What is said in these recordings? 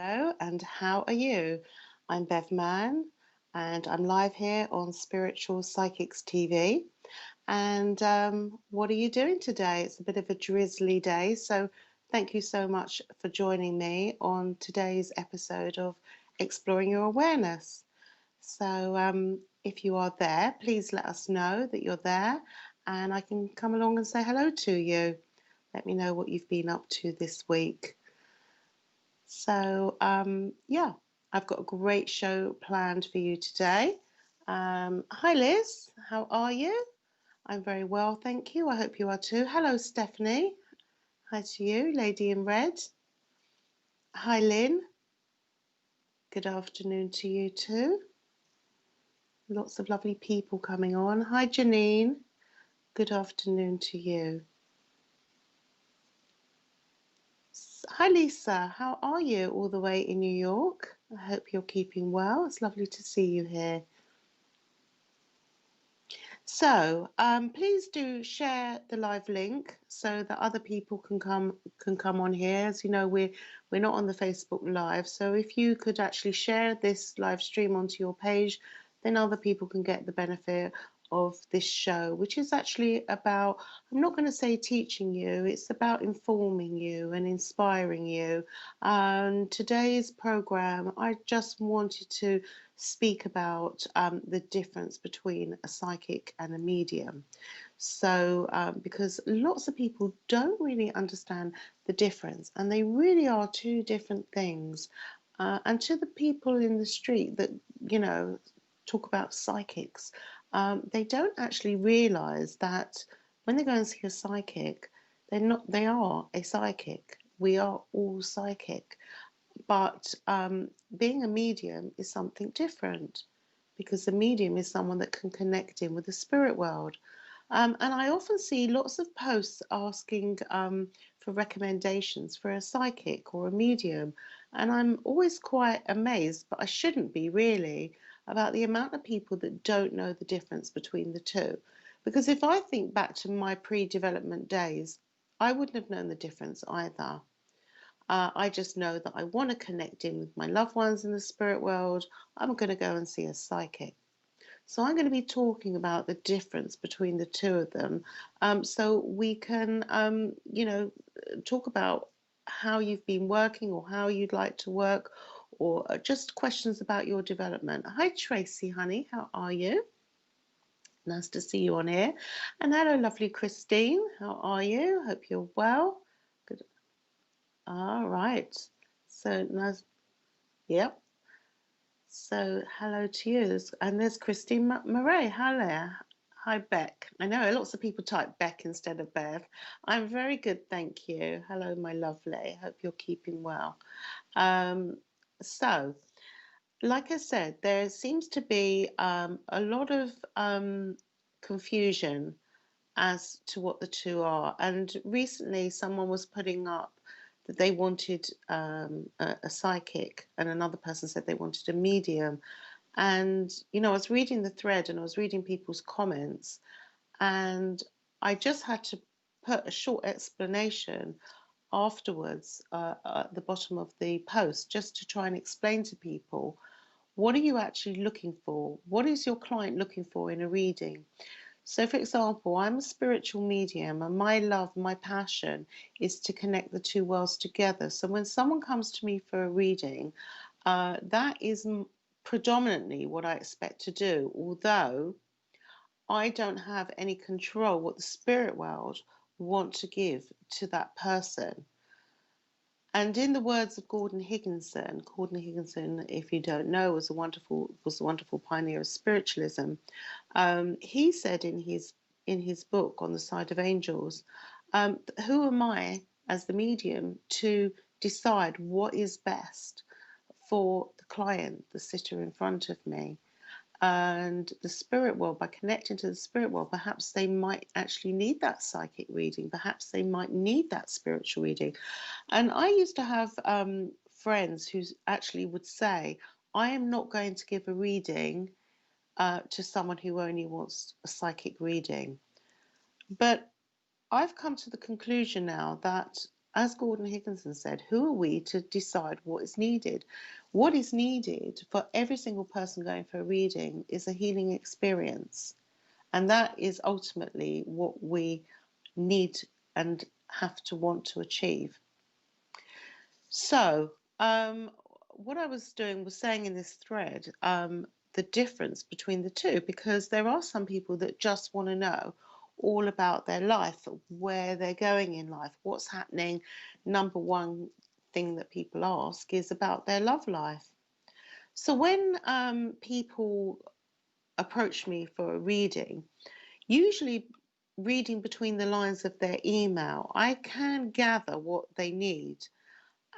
Hello, and how are you? I'm Bev Mann, and I'm live here on Spiritual Psychics TV. And what are you doing today? It's a bit of a drizzly day, so thank you so much for joining me on today's episode of Exploring Your Awareness. So, if you are there, please let us know that you're there, and I can come along and say hello to you. Let me know what you've been up to this week. So, yeah, I've got a great show planned for you today. Hi, Liz. How are you? I'm very well, thank you. I hope you are too. Hello, Stephanie. Hi to you, Lady in Red. Hi, Lynn. Good afternoon to you too. Lots of lovely people coming on. Hi, Janine. Good afternoon to you. Hi, Lisa. How are you all the way in New York? I hope you're keeping well. It's lovely to see you here. So please do share the live link so that other people can come on here. As you know, we're not on the Facebook Live, so if you could actually share this live stream onto your page, then other people can get the benefit of this show, which is actually about, I'm not going to say teaching you, it's about informing you and inspiring you. And today's program, I just wanted to speak about the difference between a psychic and a medium. So, because lots of people don't really understand the difference, and they really are two different things. And to the people in the street that, talk about psychics, they don't actually realize that when they go and see a psychic, they are a psychic. We are all psychic. But being a medium is something different because the medium is someone that can connect in with the spirit world. And I often see lots of posts asking for recommendations for a psychic or a medium. And I'm always quite amazed, but I shouldn't be really, about the amount of people that don't know the difference between the two. Because if I think back to my pre development days, I wouldn't have known the difference either. I just know that I want to connect in with my loved ones in the spirit world. I'm going to go and see a psychic. So I'm going to be talking about the difference between the two of them, so we can, talk about how you've been working or how you'd like to work, or just questions about your development. Hi, Tracy, honey. How are you? Nice to see you on here. And hello, lovely Christine. How are you? Hope you're well. Good. All right. So nice. Yep. So hello to you. And there's Christine Murray. Hello. Hi, Beck. I know lots of people type Beck instead of Bev. I'm very good, thank you. Hello, my lovely. Hope you're keeping well. Um, so, like I said, there seems to be a lot of confusion as to what the two are. And recently, someone was putting up that they wanted a psychic, and another person said they wanted a medium. And, I was reading the thread and I was reading people's comments, and I just had to put a short explanation afterwards at the bottom of the post just to try and explain to people, what are you actually looking for? What is your client looking for in a reading? So, for example, I'm a spiritual medium, and my love, my passion is to connect the two worlds together. So, when someone comes to me for a reading, that is predominantly what I expect to do, although I don't have any control what the spirit world want to give to that person. And in the words of Gordon Higginson, if you don't know, was a wonderful pioneer of spiritualism. He said in his book On the Side of Angels, who am I as the medium to decide what is best for the client, the sitter in front of me? And the spirit world, by connecting to the spirit world, perhaps they might actually need that psychic reading, perhaps they might need that spiritual reading. And I used to have friends who actually would say, I am not going to give a reading to someone who only wants a psychic reading. But I've come to the conclusion now that as Gordon Higginson said, who are we to decide what is needed? What is needed for every single person going for a reading is a healing experience. And that is ultimately what we need and have to want to achieve. So, what I was doing was saying in this thread the difference between the two, because there are some people that just want to know all about their life, where they're going in life, what's happening. Number one thing that people ask is about their love life. So when people approach me for a reading, usually reading between the lines of their email, I can gather what they need.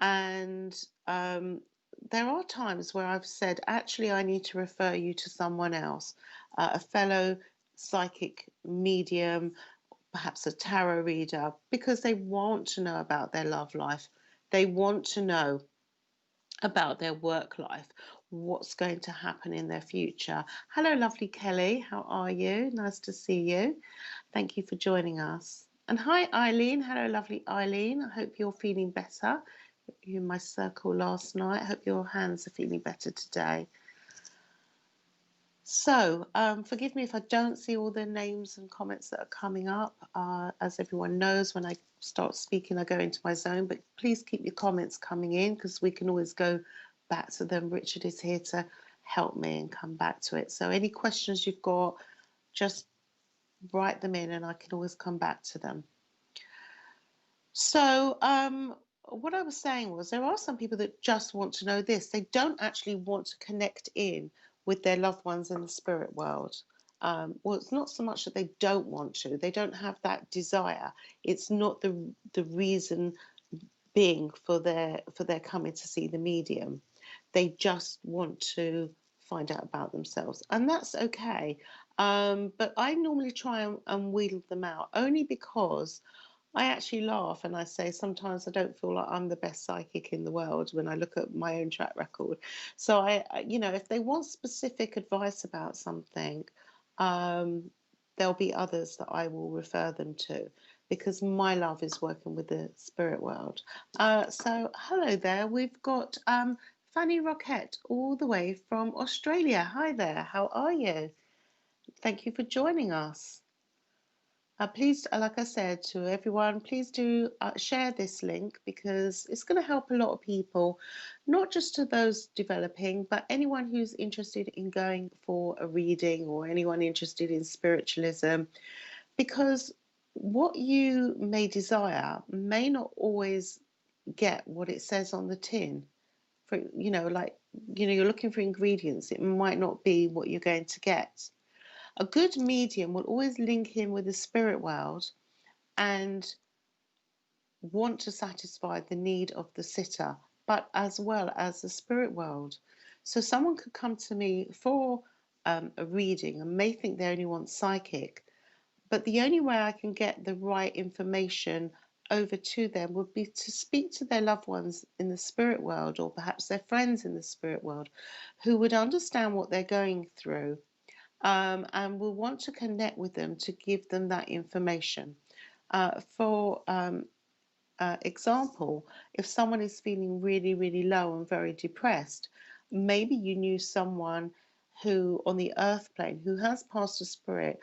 And there are times where I've said, actually, I need to refer you to someone else, a fellow psychic medium, perhaps a tarot reader, because they want to know about their love life. They want to know about their work life, what's going to happen in their future. Hello, lovely Kelly. How are you? Nice to see you. Thank you for joining us. And hi, Eileen. Hello, lovely Eileen. I hope you're feeling better. You in my circle last night. I hope your hands are feeling better today. So, forgive me if I don't see all the names and comments that are coming up. As everyone knows, when I start speaking, I go into my zone, but please keep your comments coming in because we can always go back to them. Richard is here to help me and come back to it. So any questions you've got, just write them in and I can always come back to them. So, what I was saying was there are some people that just want to know this. They don't actually want to connect in with their loved ones in the spirit world. Well, it's not so much that they don't want to. They don't have that desire. It's not the reason being for their coming to see the medium. They just want to find out about themselves, and that's okay. But I normally try and wheedle them out only because I actually laugh and I say sometimes I don't feel like I'm the best psychic in the world when I look at my own track record. So if they want specific advice about something, there'll be others that I will refer them to because my love is working with the spirit world. So hello there, we've got Fanny Roquette all the way from Australia. Hi there, how are you? Thank you for joining us. Please, like I said to everyone, please do share this link because it's going to help a lot of people, not just to those developing, but anyone who's interested in going for a reading or anyone interested in spiritualism, because what you may desire may not always get what it says on the tin. For, you're looking for ingredients, it might not be what you're going to get. A good medium will always link in with the spirit world and want to satisfy the need of the sitter, but as well as the spirit world. So someone could come to me for a reading and may think they only want psychic, but the only way I can get the right information over to them would be to speak to their loved ones in the spirit world or perhaps their friends in the spirit world who would understand what they're going through, and will want to connect with them to give them that information. For example, if someone is feeling really, really low and very depressed, maybe you knew someone who on the earth plane who has passed a spirit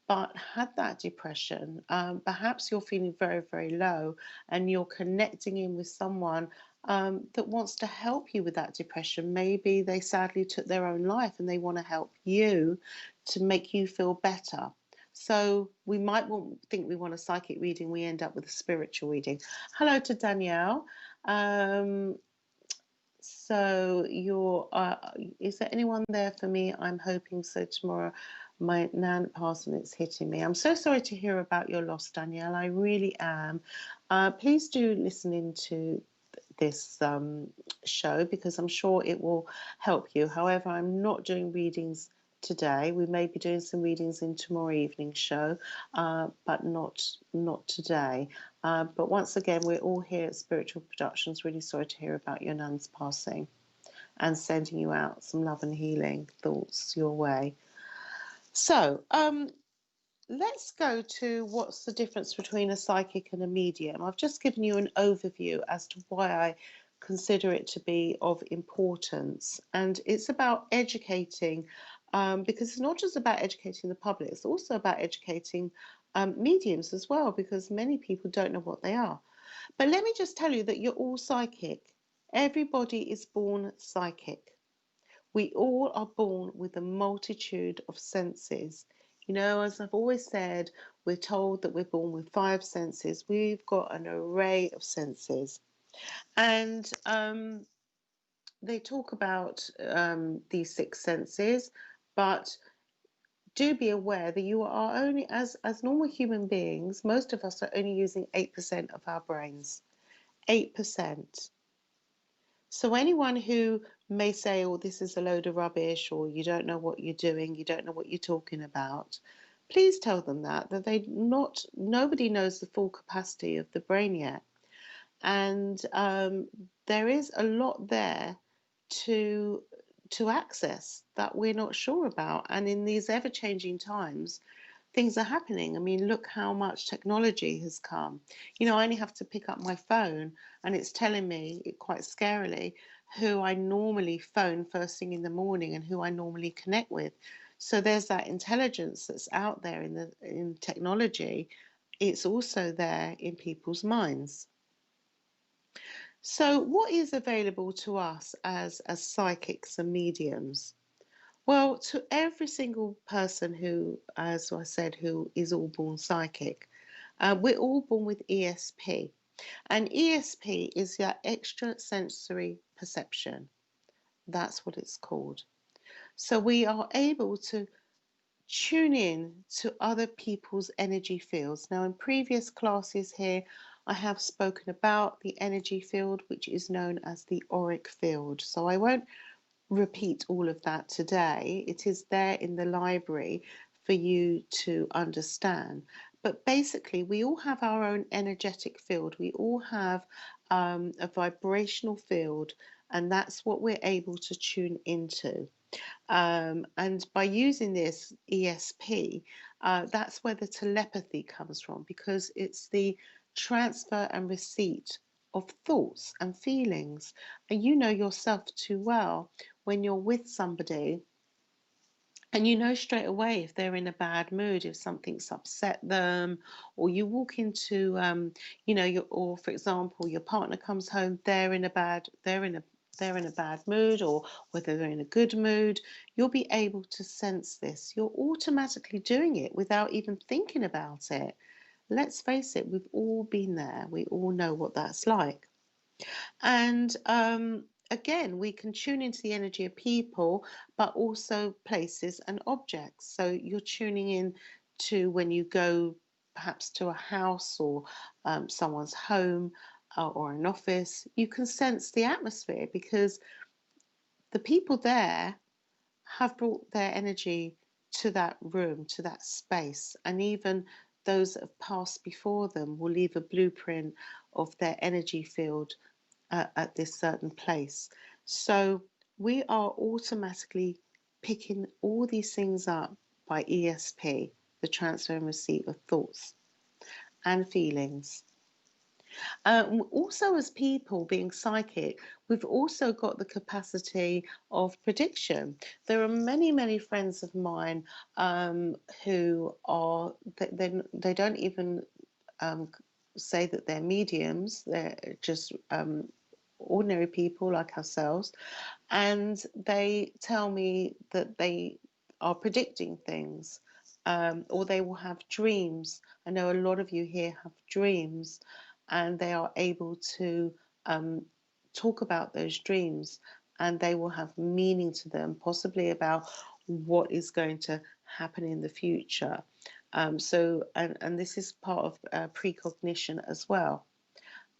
but had that depression. Perhaps you're feeling very, very low and you're connecting in with someone that wants to help you with that depression. Maybe they sadly took their own life and they want to help you to make you feel better. So we might think we want a psychic reading, we end up with a spiritual reading. Hello to Danielle. So is there anyone there for me? I'm hoping so tomorrow. My nan passed and it's hitting me. I'm so sorry to hear about your loss, Danielle. I really am. Please do listen into this show because I'm sure it will help you. However, I'm not doing readings today. We may be doing some readings in tomorrow evening's show, but not today. But once again, we're all here at Spiritual Productions. Really sorry to hear about your nan's passing and sending you out some love and healing thoughts your way. So, let's go to what's the difference between a psychic and a medium. I've just given you an overview as to why I consider it to be of importance, and it's about educating, because it's not just about educating the public, it's also about educating mediums as well, because many people don't know what they are. But let me just tell you that you're all psychic. Everybody is born psychic. We all are born with a multitude of senses. You know, as I've always said, we're told that we're born with five senses. We've got an array of senses. And they talk about these six senses, but do be aware that you are only, as normal human beings, most of us are only using 8% of our brains. 8%. So anyone who may say, oh, this is a load of rubbish, or you don't know what you're doing, you don't know what you're talking about, please tell them that nobody knows the full capacity of the brain yet. And there is a lot there to access that we're not sure about. And in these ever-changing times, things are happening. I mean, look how much technology has come. You know, I only have to pick up my phone and it's telling me, quite scarily, who I normally phone first thing in the morning and who I normally connect with. So there's that intelligence that's out there in technology. It's also there in people's minds. So what is available to us as psychics and mediums? Well, to every single person who, as I said, who is all born psychic, we're all born with ESP. And ESP is your extrasensory perception. That's what it's called. So we are able to tune in to other people's energy fields. Now, in previous classes here, I have spoken about the energy field, which is known as the auric field. So I won't repeat all of that today. It is there in the library for you to understand. But basically, we all have our own energetic field. We all have a vibrational field, and that's what we're able to tune into. And by using this ESP, that's where the telepathy comes from, because it's the transfer and receipt of thoughts and feelings. And you know yourself too well when you're with somebody and you know straight away if they're in a bad mood, if something's upset them, or you walk into, or for example, your partner comes home, they're in a bad mood, or whether they're in a good mood, you'll be able to sense this. You're automatically doing it without even thinking about it. Let's face it, we've all been there. We all know what that's like. And again, we can tune into the energy of people, but also places and objects. So you're tuning in to when you go perhaps to a house or someone's home or an office, you can sense the atmosphere because the people there have brought their energy to that room, to that space, and even those that have passed before them will leave a blueprint of their energy field at this certain place. So we are automatically picking all these things up by ESP, the transfer and receipt of thoughts and feelings. Also, as people being psychic, we've also got the capacity of prediction. There are many, many friends of mine who are, they don't even say that they're mediums, they're just ordinary people like ourselves, and they tell me that they are predicting things, or they will have dreams. I know a lot of you here have dreams, and they are able to talk about those dreams, and they will have meaning to them, possibly about what is going to happen in the future. And this is part of precognition as well.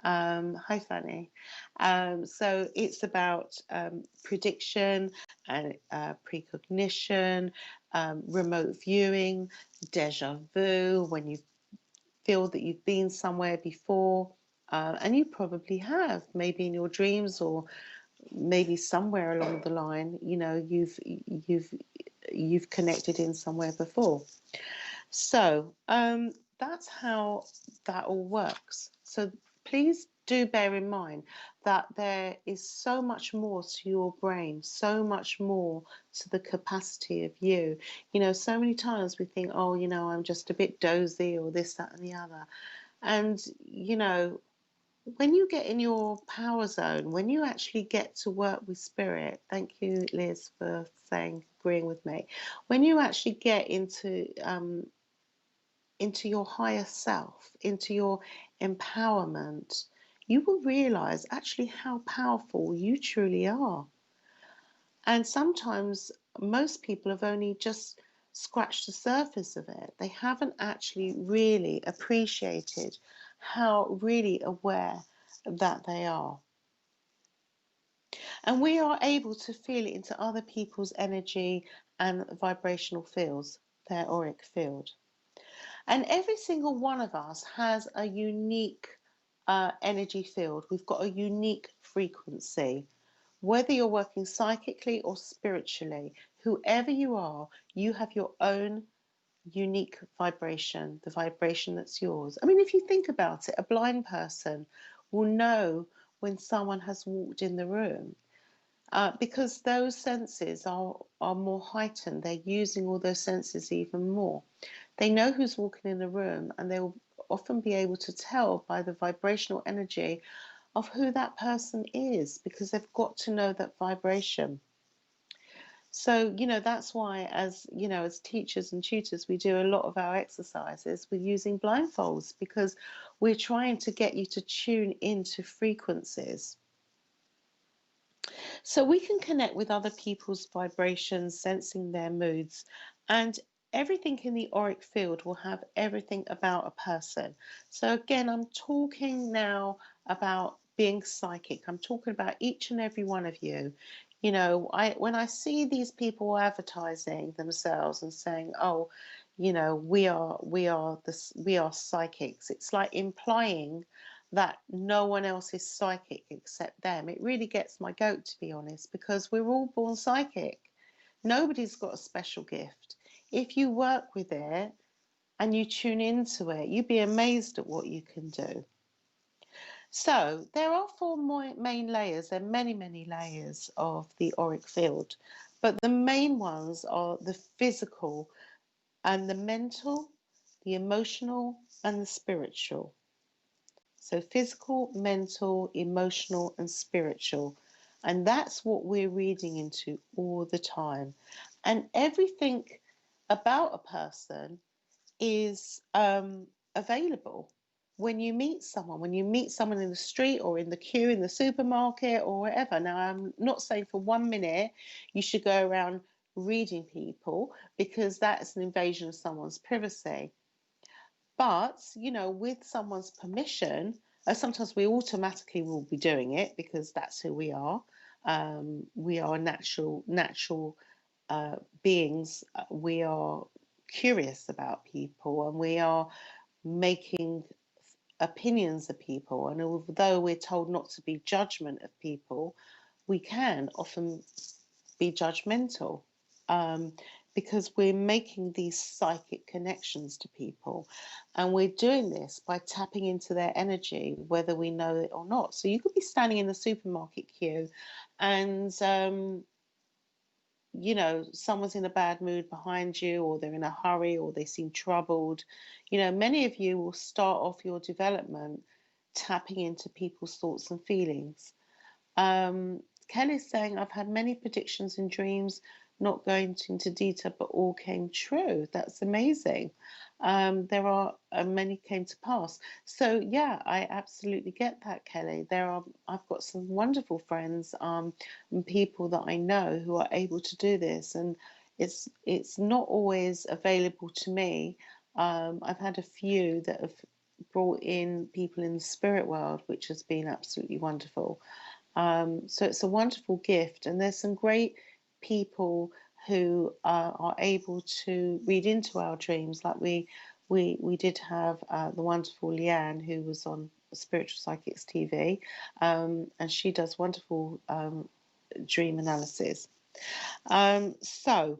Hi, Fanny. So it's about prediction and precognition, remote viewing, deja vu, when you feel that you've been somewhere before, and you probably have, maybe in your dreams or maybe somewhere along the line, you know, you've connected in somewhere before. So that's how that all works. So please do bear in mind that there is so much more to your brain, so much more to the capacity of you. You know, so many times we think, oh, you know, I'm just a bit dozy or this, that, and the other. And, you know, when you get in your power zone, when you actually get to work with spirit, thank you, Liz, for saying, agreeing with me. When you actually get into your higher self, into your empowerment, you will realize actually how powerful you truly are. And sometimes most people have only just scratched the surface of it. They haven't actually really appreciated how really aware that they are. And we are able to feel it into other people's energy and vibrational fields, their auric field. And every single one of us has a unique energy field. We've got a unique frequency. Whether you're working psychically or spiritually, whoever you are, you have your own unique vibration, the vibration that's yours. I mean, if you think about it, a blind person will know when someone has walked in the room. Because those senses are more heightened. They're using all those senses even more. They know who's walking in the room, and they will often be able to tell by the vibrational energy of who that person is, because they've got to know that vibration. So, you know, that's why, as you know, as teachers and tutors, we do a lot of our exercises with using blindfolds, because we're trying to get you to tune into frequencies. So we can connect with other people's vibrations, sensing their moods, and everything in the auric field will have everything about a person. So again, I'm talking now about being psychic. I'm talking about each and every one of you. You know, when I see these people advertising themselves and saying, "Oh, you know, we are psychics," it's like implying that no one else is psychic except them. It really gets my goat, to be honest, because we're all born psychic. Nobody's got a special gift. If you work with it and you tune into it, you'd be amazed at what you can do. So there are four main layers. There are many, many layers of the auric field, but the main ones are the physical and the mental, the emotional and the spiritual. So physical, mental, emotional, and spiritual. And that's what we're reading into all the time. And everything about a person is available when you meet someone, in the street or in the queue in the supermarket or wherever. Now, I'm not saying for 1 minute you should go around reading people, because that's an invasion of someone's privacy. But, you know, with someone's permission, sometimes we automatically will be doing it because that's who we are. We are natural beings. We are curious about people, and we are making opinions of people. And although we're told not to be judgment of people, we can often be judgmental, um, because we're making these psychic connections to people, and we're doing this by tapping into their energy, whether we know it or not. So you could be standing in the supermarket queue, and you know, someone's in a bad mood behind you, or they're in a hurry, or they seem troubled. You know, many of you will start off your development tapping into people's thoughts and feelings. Kelly's saying, I've had many predictions in dreams, not going into detail, but all came true. That's amazing. There are many came to pass. So yeah, I absolutely get that, Kelly. I've got some wonderful friends, and people that I know who are able to do this, and it's not always available to me. I've had a few that have brought in people in the spirit world, which has been absolutely wonderful. So it's a wonderful gift, and there's some great people who are able to read into our dreams. Like we did have the wonderful Leanne, who was on Spiritual Psychics TV, and she does wonderful dream analysis. So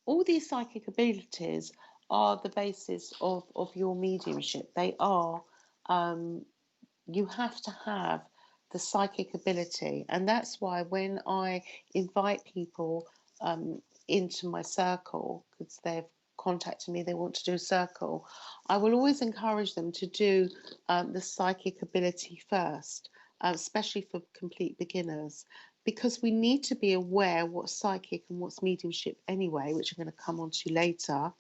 all these psychic abilities are the basis of your mediumship. They are, you have to have the psychic ability. And that's why when I invite people into my circle, because they've contacted me, they want to do a circle, I will always encourage them to do the psychic ability first, especially for complete beginners, because we need to be aware what's psychic and what's mediumship anyway, which I'm going to come on to later.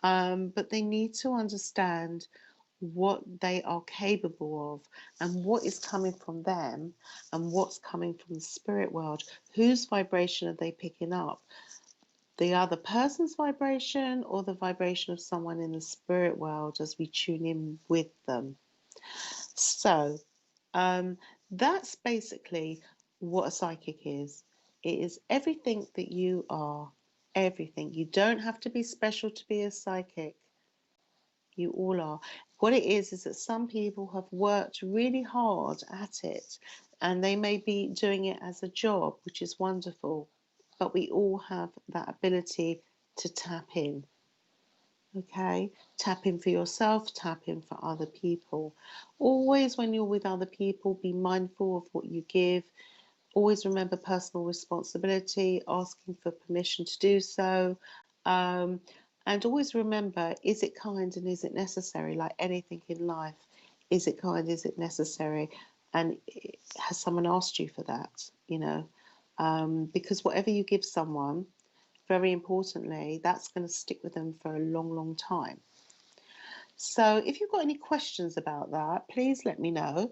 But they need to understand what they are capable of and what is coming from them and what's coming from the spirit world. Whose vibration are they picking up? The other person's vibration or the vibration of someone in the spirit world as we tune in with them. So that's basically what a psychic is. It is everything that you are, everything. You don't have to be special to be a psychic. You all are. What it is that some people have worked really hard at it and they may be doing it as a job, which is wonderful. But we all have that ability to tap in. Okay? Tap in for yourself, tap in for other people. Always, when you're with other people, be mindful of what you give. Always remember personal responsibility, asking for permission to do so. And always remember, is it kind and is it necessary? Like anything in life, is it kind, is it necessary? And has someone asked you for that? You know, because whatever you give someone, very importantly, that's going to stick with them for a long, long time. So if you've got any questions about that, please let me know.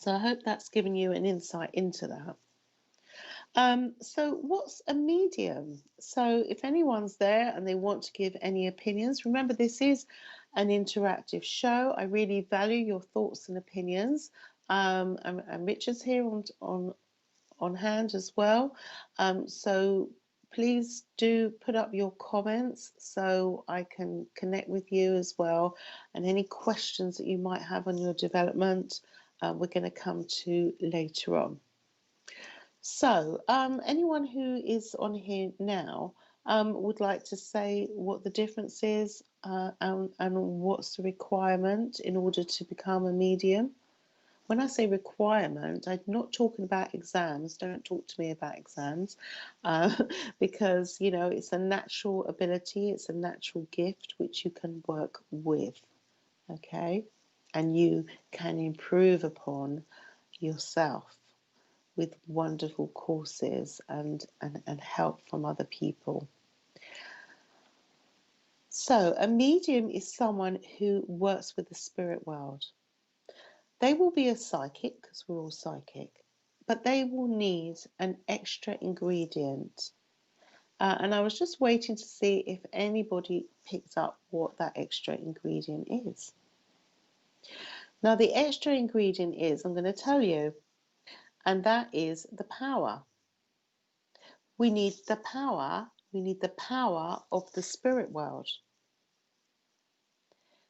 So I hope that's given you an insight into that. So what's a medium? So if anyone's there and they want to give any opinions, remember this is an interactive show. I really value your thoughts and opinions. And Richard's here on hand as well. So please do put up your comments so I can connect with you as well. And any questions that you might have on your development, we're going to come to later on. So, anyone who is on here now would like to say what the difference is and what's the requirement in order to become a medium? When I say requirement, I'm not talking about exams. Don't talk to me about exams because, you know, it's a natural ability. It's a natural gift which you can work with, okay? And you can improve upon yourself with wonderful courses and help from other people. So a medium is someone who works with the spirit world. They will be a psychic, because we're all psychic, but they will need an extra ingredient. And I was just waiting to see if anybody picked up what that extra ingredient is. Now, the extra ingredient is, I'm going to tell you, and that is the power. We need the power. We need the power of the spirit world.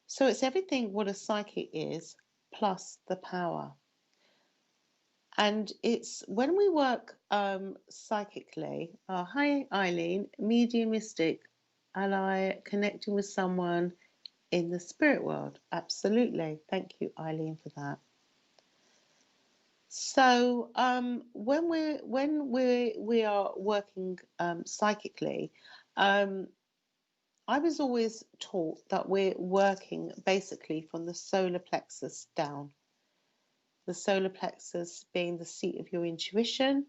So it's everything what a psychic is plus the power. And it's when we work psychically. Hi, Eileen, mediumistic, ally, connecting with someone in the spirit world. Absolutely. Thank you, Eileen, for that. So when we are working psychically, I was always taught that we're working basically from the solar plexus down. The solar plexus being the seat of your intuition.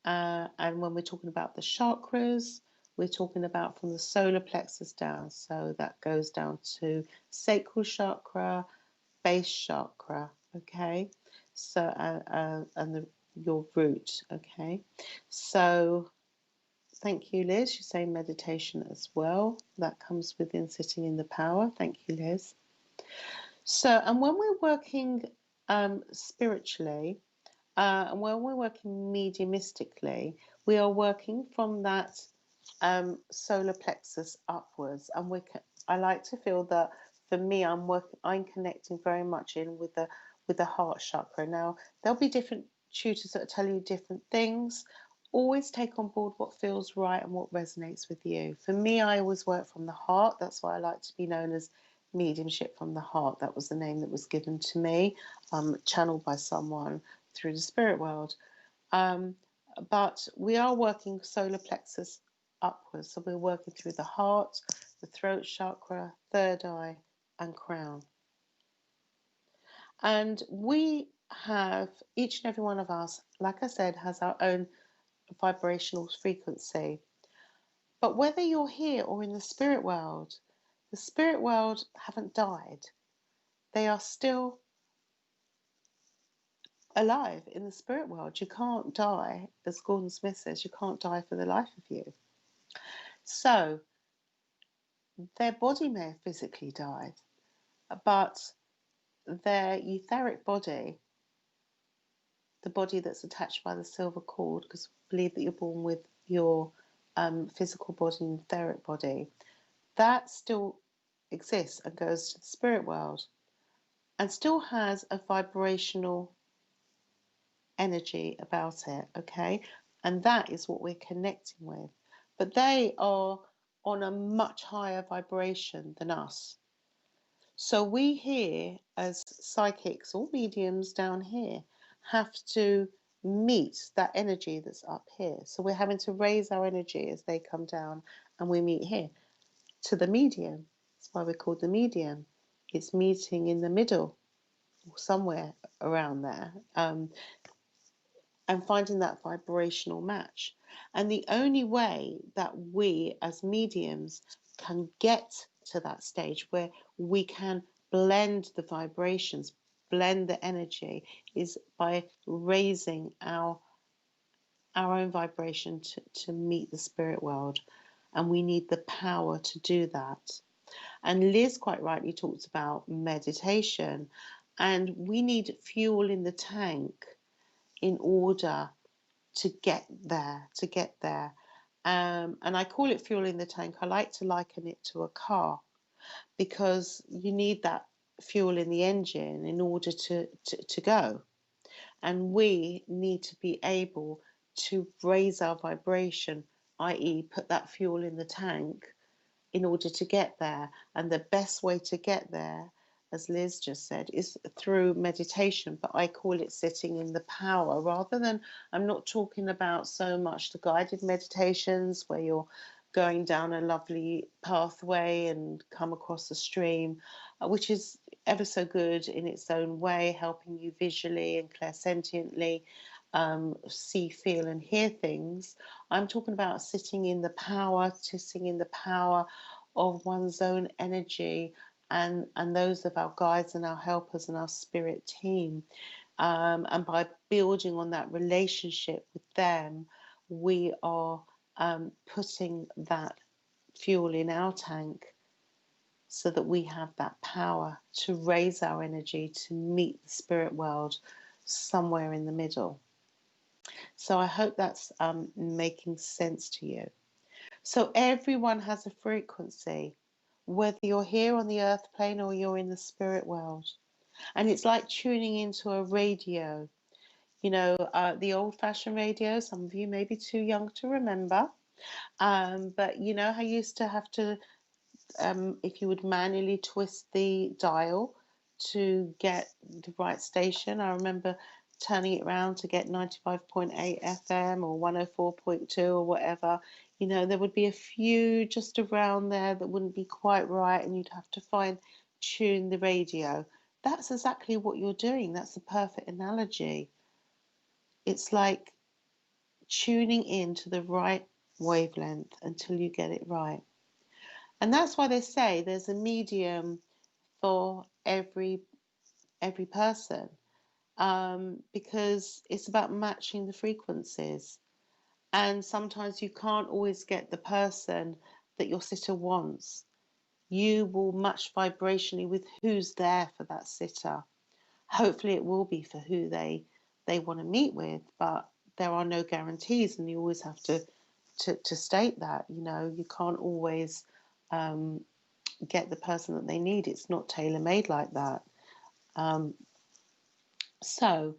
And when we're talking about the chakras, we're talking about from the solar plexus down. So that goes down to sacral chakra, base chakra, okay? So, and your root, okay? So, thank you, Liz. You're saying meditation as well. That comes within sitting in the power. Thank you, Liz. So, and when we're working spiritually, and when we're working mediumistically, we are working from that solar plexus upwards. And I like to feel that for me, I'm connecting very much in with the heart chakra. Now, there'll be different tutors that tell you different things. always take on board what feels right and what resonates with you. For me, I always work from the heart. That's why I like to be known as Mediumship from the Heart. That was the name that was given to me, channeled by someone through the spirit world. Um, but we are working solar plexus upwards. So we're working through the heart, the throat chakra, third eye, and crown. And we have, each and every one of us, like I said, has our own vibrational frequency. But whether you're here or in the spirit world haven't died. They are still alive in the spirit world. You can't die, as Gordon Smith says, you can't die for the life of you. So their body may have physically died, but their etheric body, the body that's attached by the silver cord, because we believe that you're born with your physical body and etheric body, that still exists and goes to the spirit world and still has a vibrational energy about it, okay? And that is what we're connecting with. But they are on a much higher vibration than us. So we here, as psychics or mediums down here, have to meet that energy that's up here. So we're having to raise our energy as they come down and we meet here to the medium. That's why we're called the medium. It's meeting in the middle or somewhere around there. And finding that vibrational match. And the only way that we as mediums can get to that stage where we can blend the vibrations, blend the energy, is by raising our own vibration to meet the spirit world. And we need the power to do that. And Liz quite rightly talks about meditation, and we need fuel in the tank in order to get there. And I call it fuel in the tank. I like to liken it to a car, because you need that fuel in the engine in order to go. And we need to be able to raise our vibration, i.e., put that fuel in the tank in order to get there. And the best way to get there, as Liz just said, is through meditation. But I call it sitting in the power, rather than, I'm not talking about so much the guided meditations where you're going down a lovely pathway and come across a stream, which is ever so good in its own way, helping you visually and clairsentiently see, feel, and hear things. I'm talking about sitting in the power, sitting in the power of one's own energy and those of our guides and our helpers and our spirit team. And by building on that relationship with them, we are putting that fuel in our tank so that we have that power to raise our energy to meet the spirit world somewhere in the middle. So I hope that's making sense to you. So everyone has a frequency, whether you're here on the earth plane or you're in the spirit world. And it's like tuning into a radio, the old-fashioned radio. Some of you may be too young to remember. But you know how you used to have to, if you would manually twist the dial to get the right station. I remember turning it around to get 95.8 FM or 104.2 or whatever. There would be a few just around there that wouldn't be quite right, and you'd have to tune the radio. That's exactly what you're doing. That's the perfect analogy. It's like tuning in to the right wavelength until you get it right. And that's why they say there's a medium for every person, because it's about matching the frequencies. And sometimes you can't always get the person that your sitter wants. You will match vibrationally with who's there for that sitter. Hopefully it will be for who they want to meet with, but there are no guarantees, and you always have to state that. You can't always get the person that they need. It's not tailor-made like that. So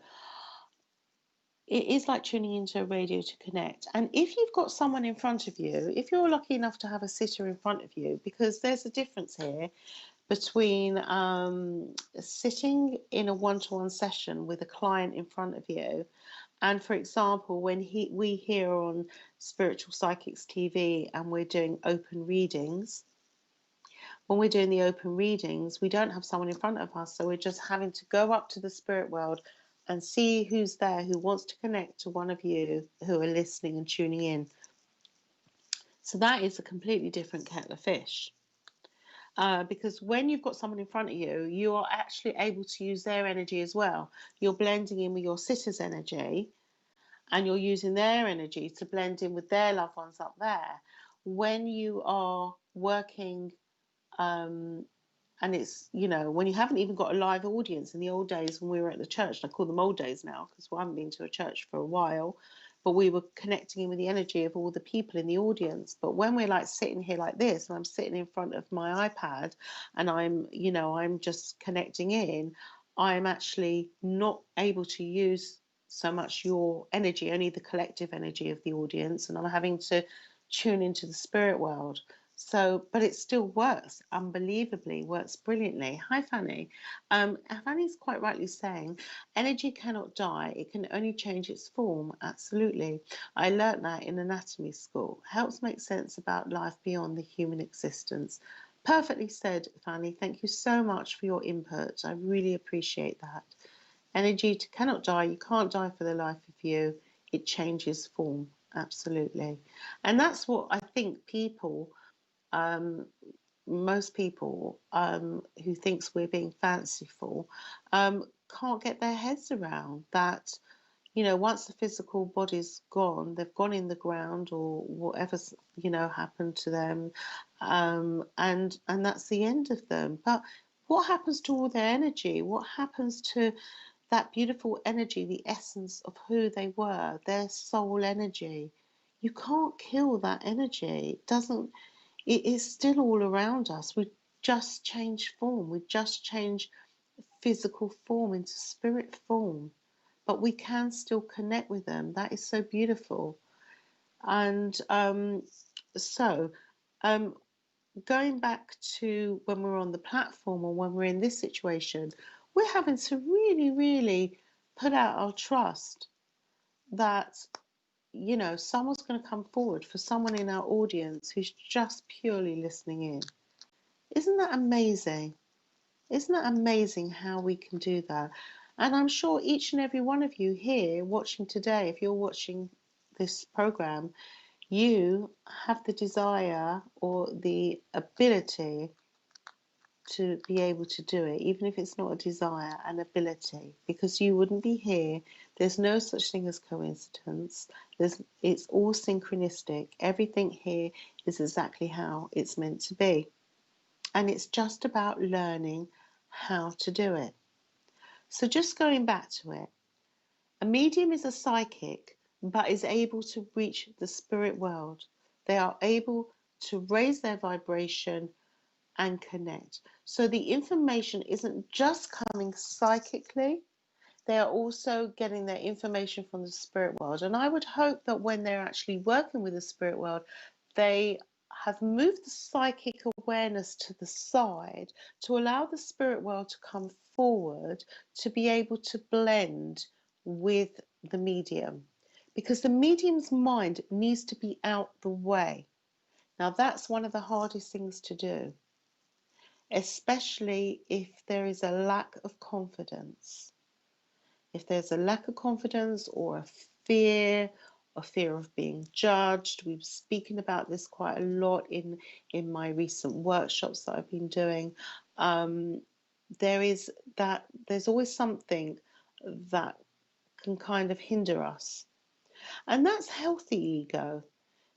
it is like tuning into a radio to connect. And if you've got someone in front of you, if you're lucky enough to have a sitter in front of you, because there's a difference here between sitting in a one-to-one session with a client in front of you, and for example, when we hear on Spiritual Psychics TV and we're doing open readings, when we're doing the open readings, we don't have someone in front of us, so we're just having to go up to the spirit world and see who's there, who wants to connect to one of you who are listening and tuning in. So that is a completely different kettle of fish. Because when you've got someone in front of you, you are actually able to use their energy as well. You're blending in with your sitter's energy, and you're using their energy to blend in with their loved ones up there. When you are working, and it's, when you haven't even got a live audience. In the old days when we were at the church, and I call them old days now because we haven't been to a church for a while, but we were connecting in with the energy of all the people in the audience. But when we're like sitting here like this, and I'm sitting in front of my iPad and I'm just connecting in, I'm actually not able to use so much your energy, only the collective energy of the audience, and I'm having to tune into the spirit world. So, but it still works unbelievably, works brilliantly. Hi, Fanny. Fanny's quite rightly saying, energy cannot die, it can only change its form. Absolutely. I learnt that in anatomy school. Helps make sense about life beyond the human existence. Perfectly said, Fanny. Thank you so much for your input. I really appreciate that. Energy cannot die. You can't die for the life of you. It changes form. Absolutely. And that's what I think people, most people who thinks we're being fanciful, can't get their heads around that. Once the physical body's gone, they've gone in the ground or whatever's happened to them, and that's the end of them. But what happens to all their energy? What happens to that beautiful energy, the essence of who they were, their soul energy? You can't kill that energy. It is still all around us. We just change form. We just change physical form into spirit form. But we can still connect with them. That is so beautiful. And so going back to when we're on the platform or when we're in this situation, we're having to really, really put out our trust that someone's going to come forward, for someone in our audience who's just purely listening in. Isn't that amazing? Isn't that amazing how we can do that? And I'm sure each and every one of you here watching today, if you're watching this program, you have the desire or the ability to be able to do it, even if it's not a desire, an ability, because you wouldn't be here. There's no such thing as coincidence. It's all synchronistic. Everything here is exactly how it's meant to be. And it's just about learning how to do it. So just going back to it, a medium is a psychic, but is able to reach the spirit world. They are able to raise their vibration and connect. So the information isn't just coming psychically, they are also getting their information from the spirit world. And I would hope that when they're actually working with the spirit world, they have moved the psychic awareness to the side to allow the spirit world to come forward to be able to blend with the medium, because the medium's mind needs to be out the way. Now that's one of the hardest things to do, especially if there is a lack of confidence. If there's a lack of confidence or a fear of being judged, we've spoken about this quite a lot in my recent workshops that I've been doing. There's always something that can kind of hinder us. And that's healthy ego,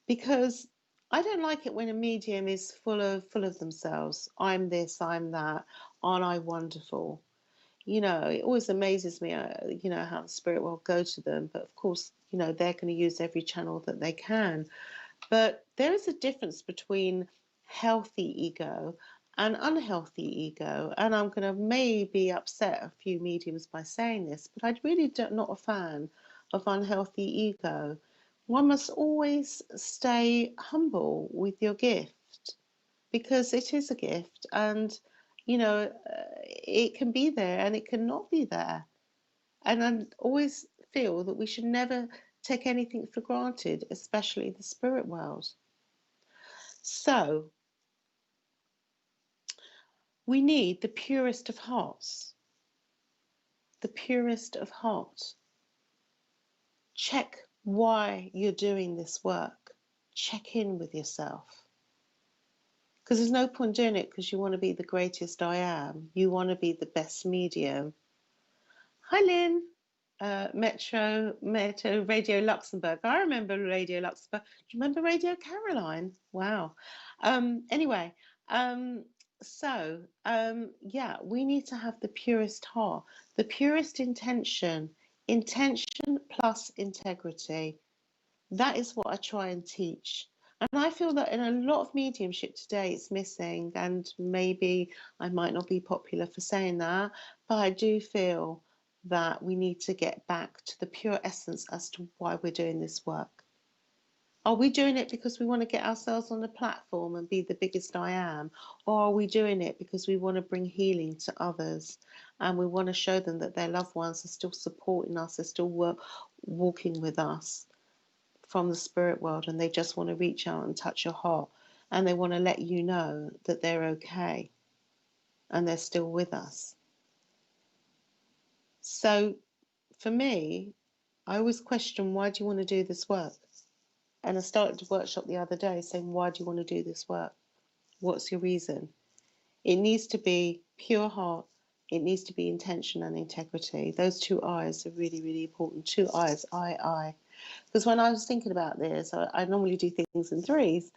because I don't like it when a medium is full of themselves. I'm this, I'm that, aren't I wonderful? It always amazes me, how the spirit world go to them. But of course, they're going to use every channel that they can. But there is a difference between healthy ego and unhealthy ego. And I'm going to maybe upset a few mediums by saying this, but I really not a fan of unhealthy ego. One must always stay humble with your gift because it is a gift, and it can be there and it can not be there. And I always feel that we should never take anything for granted, especially the spirit world. So we need the purest of hearts. The purest of heart. Check why you're doing this work. Check in with yourself. Because there's no point doing it because you want to be the greatest I am. You want to be the best medium. Hi, Lynn. Metro Radio Luxembourg. I remember Radio Luxembourg. Do you remember Radio Caroline? Wow. Anyway, yeah, we need to have the purest heart, the purest intention, intention plus integrity. That is what I try and teach. And I feel that in a lot of mediumship today, it's missing. And maybe I might not be popular for saying that, but I do feel that we need to get back to the pure essence as to why we're doing this work. Are we doing it because we want to get ourselves on the platform and be the biggest I am? Or are we doing it because we want to bring healing to others and we want to show them that their loved ones are still supporting us, are still walking with us from the spirit world, and they just want to reach out and touch your heart and they want to let you know that they're okay and they're still with us? So for me, I always question, why do you want to do this work? And I started a workshop the other day saying, why do you want to do this work? What's your reason? It needs to be pure heart. It needs to be intention and integrity. Those two I's are really, really important. Two I's, I. Because when I was thinking about this, I normally do things in threes.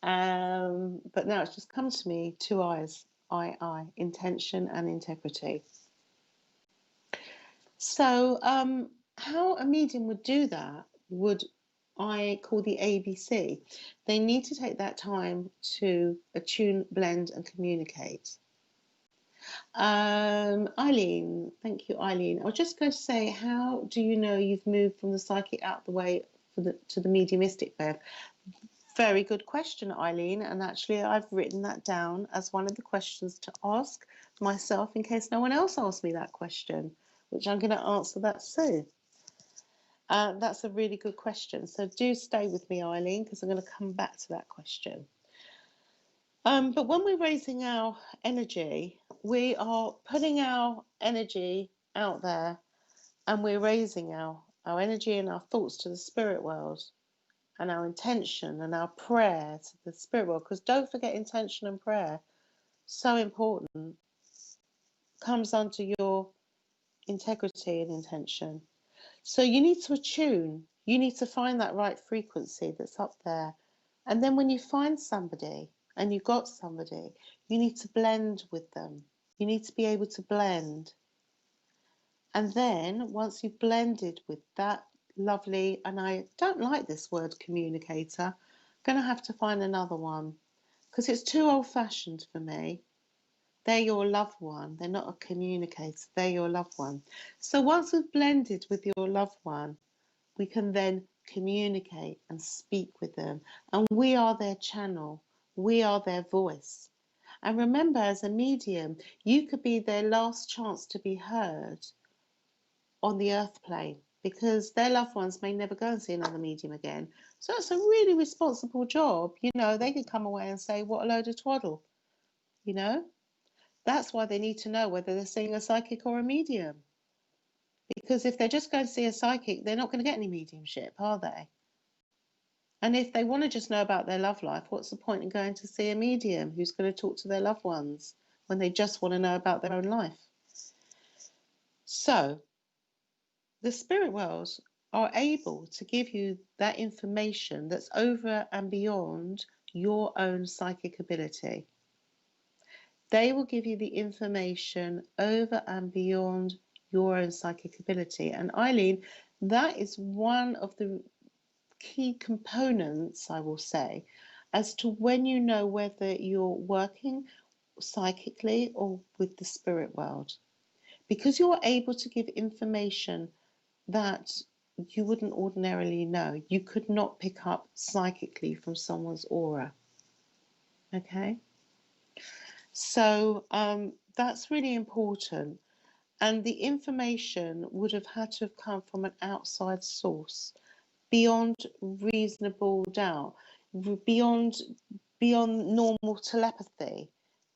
But now it's just come to me, two I's, I, intention and integrity. So how a medium would do that would I call the ABC. They need to take that time to attune, blend and communicate. Eileen, thank you, Eileen. I was just going to say, how do you know you've moved from the psychic out the way to the mediumistic, Bev? Very good question, Eileen. And actually, I've written that down as one of the questions to ask myself in case no one else asks me that question, which I'm going to answer that soon. That's a really good question. So do stay with me, Eileen, because I'm going to come back to that question. But when we're raising our energy, we are putting our energy out there and we're raising our energy and our thoughts to the spirit world and our intention and our prayer to the spirit world. Because don't forget, intention and prayer, so important, comes under your integrity and intention. So you need to attune. You need to find that right frequency that's up there. And then when you find somebody and you've got somebody, you need to blend with them. You need to be able to blend. And then once you've blended with that lovely, and I don't like this word communicator, I'm going to have to find another one because it's too old-fashioned for me. They're your loved one. They're not a communicator. They're your loved one. So once we've blended with your loved one, we can then communicate and speak with them. And we are their channel. We are their voice. And remember, as a medium, you could be their last chance to be heard on the earth plane because their loved ones may never go and see another medium again. So it's a really responsible job. You know, they could come away and say, what a load of twaddle, you know? That's why they need to know whether they're seeing a psychic or a medium. Because if they're just going to see a psychic, they're not going to get any mediumship, are they? And if they want to just know about their love life, what's the point in going to see a medium who's going to talk to their loved ones when they just want to know about their own life? So the spirit worlds are able to give you that information that's over and beyond your own psychic ability. They will give you the information over and beyond your own psychic ability. And Eileen, that is one of the key components, I will say, as to when you know whether you're working psychically or with the spirit world. Because you're able to give information that you wouldn't ordinarily know. You could not pick up psychically from someone's aura. Okay? So that's really important. And the information would have had to have come from an outside source, beyond reasonable doubt, beyond normal telepathy,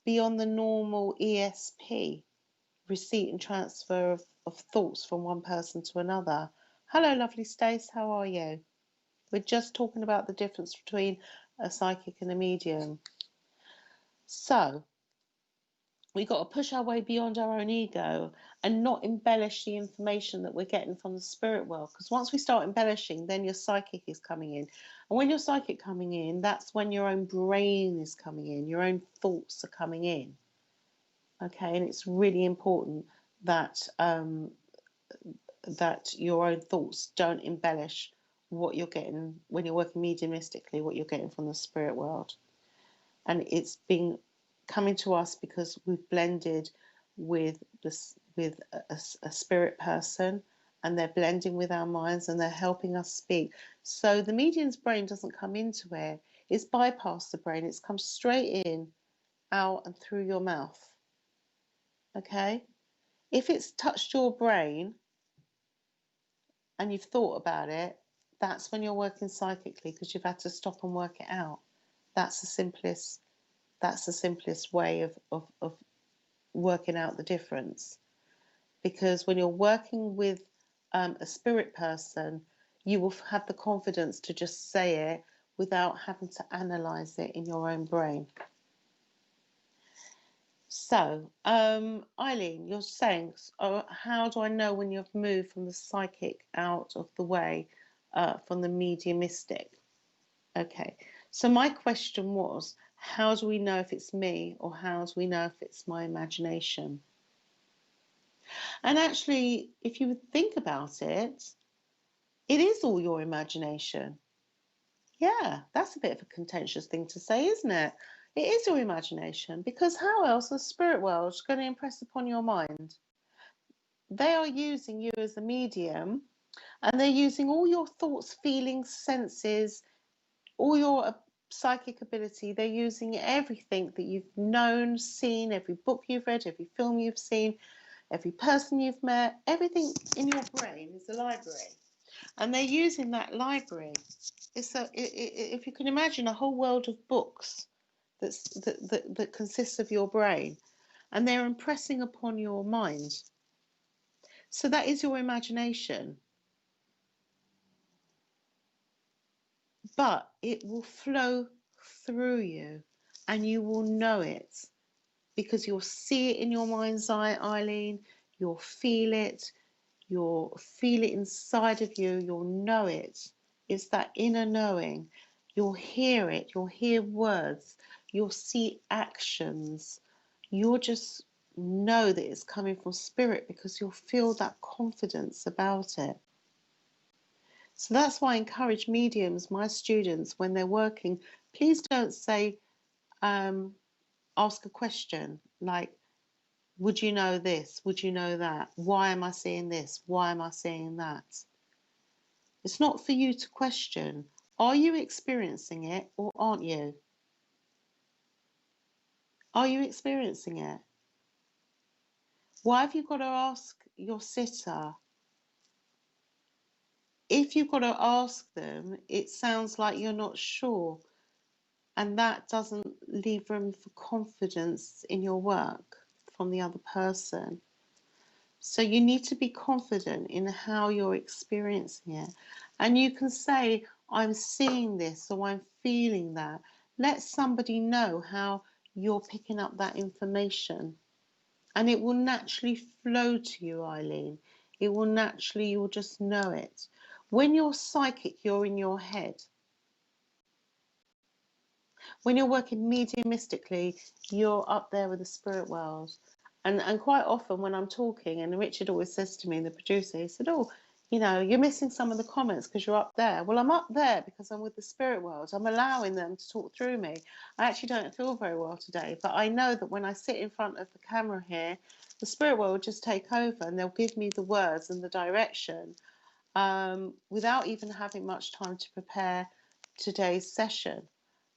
beyond the normal ESP, receipt and transfer of thoughts from one person to another. Hello, lovely Stace, how are you? We're just talking about the difference between a psychic and a medium. So we got to push our way beyond our own ego and not embellish the information that we're getting from the spirit world. Because once we start embellishing, then your psychic is coming in. And when your psychic coming in, that's when your own brain is coming in, your own thoughts are coming in. Okay, and it's really important that that your own thoughts don't embellish what you're getting when you're working mediumistically, what you're getting from the spirit world. And it's been coming to us because we've blended with this, with a spirit person, and they're blending with our minds and they're helping us speak. So the medium's brain doesn't come into it, it's bypassed the brain, it's come straight in, out and through your mouth. Okay? If it's touched your brain and you've thought about it, that's when you're working psychically, because you've had to stop and work it out. That's the simplest way of working out the difference. Because when you're working with a spirit person, you will have the confidence to just say it without having to analyze it in your own brain. So, Eileen, you're saying, how do I know when you've moved from the psychic out of the way, from the mediumistic? Okay, so my question was, how do we know if it's me, or how do we know if it's my imagination? And actually, if you think about it, it is all your imagination. Yeah, that's a bit of a contentious thing to say, isn't it? It is your imagination, because how else is the spirit world going to impress upon your mind? They are using you as a medium, and they're using all your thoughts, feelings, senses, all your psychic ability. They're using everything that you've known, seen, every book you've read, every film you've seen, every person you've met, everything in your brain is a library. And they're using that library. If you can imagine a whole world of books that consists of your brain, and they're impressing upon your mind. So that is your imagination. But it will flow through you, and you will know it, because you'll see it in your mind's eye, Eileen. You'll feel it. You'll feel it inside of you. You'll know it. It's that inner knowing. You'll hear it. You'll hear words. You'll see actions. You'll just know that it's coming from spirit, because you'll feel that confidence about it. So that's why I encourage mediums, my students, when they're working, please don't say, ask a question like, would you know this? Would you know that? Why am I seeing this? Why am I seeing that? It's not for you to question. Are you experiencing it, or aren't you? Are you experiencing it? Why have you got to ask your sitter? If you've got to ask them, it sounds like you're not sure. And that doesn't leave room for confidence in your work from the other person. So you need to be confident in how you're experiencing it. And you can say, I'm seeing this, or I'm feeling that. Let somebody know how you're picking up that information. And it will naturally flow to you, Eileen. It will naturally, you'll just know it. When you're psychic, you're in your head. When you're working mediumistically, you're up there with the spirit world. And quite often when I'm talking, and Richard always says to me, the producer, he said, oh, you know, you're missing some of the comments because you're up there. Well, I'm up there because I'm with the spirit world. I'm allowing them to talk through me. I actually don't feel very well today, but I know that when I sit in front of the camera here, the spirit world will just take over, and they'll give me the words and the direction. without even having much time to prepare today's session,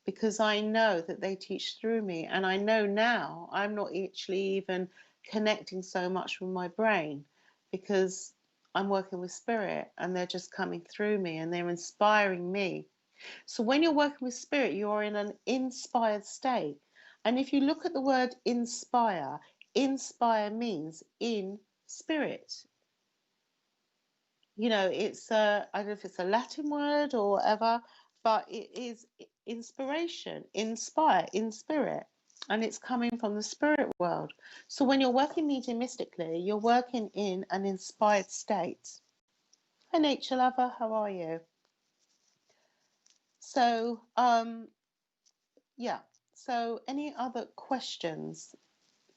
because I know that they teach through me, and I know now I'm not actually even connecting so much with my brain, because I'm working with spirit and they're just coming through me and they're inspiring me. So when you're working with spirit, you're in an inspired state. And if you look at the word inspire, inspire means in spirit. You know, it's I don't know if it's a Latin word or whatever, but it is inspiration, inspire, in spirit, and it's coming from the spirit world. So when you're working mediumistically, you're working in an inspired state. Hi, nature lover, how are you? So, yeah. So, any other questions?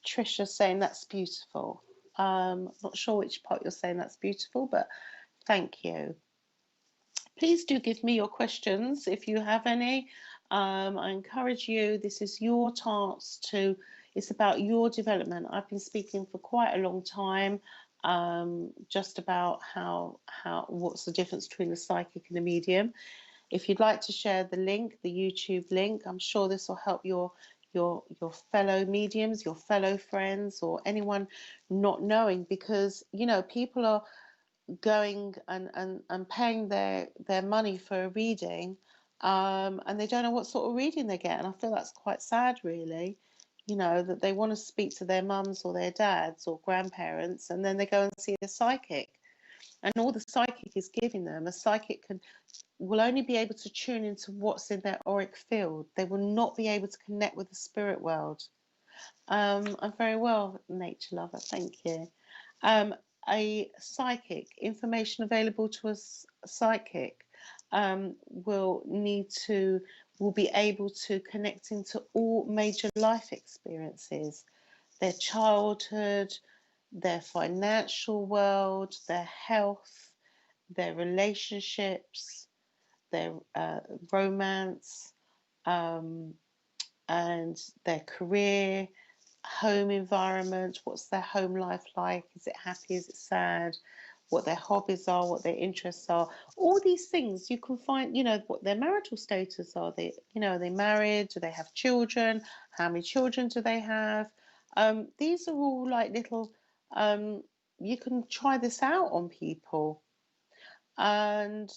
Trisha saying that's beautiful. Not sure which part you're saying that's beautiful, but thank you. Please do give me your questions if you have any. I encourage you, this is your chance to, it's about your development. I've been speaking for quite a long time, just about what's the difference between a psychic and a medium. If you'd like to share the link, the YouTube link, I'm sure this will help your fellow mediums, your fellow friends, or anyone not knowing, because you know people are going and paying their money for a reading, and they don't know what sort of reading they get. And I feel that's quite sad, really. You know, that they want to speak to their mums or their dads or grandparents, and then they go and see a psychic. And all the psychic is giving them, a psychic will only be able to tune into what's in their auric field. They will not be able to connect with the spirit world. I'm very well, nature lover. Thank you. Um, a psychic, information available to a psychic, will be able to connect into all major life experiences, their childhood, their financial world, their health, their relationships, their romance, um, and their career, home environment. What's their home life like? Is it happy? Is it sad? What their hobbies are, what their interests are, all these things you can find. You know, what their marital status are. They, you know, are they married? Do they have children? How many children do they have? These are all like little. You can try this out on people, and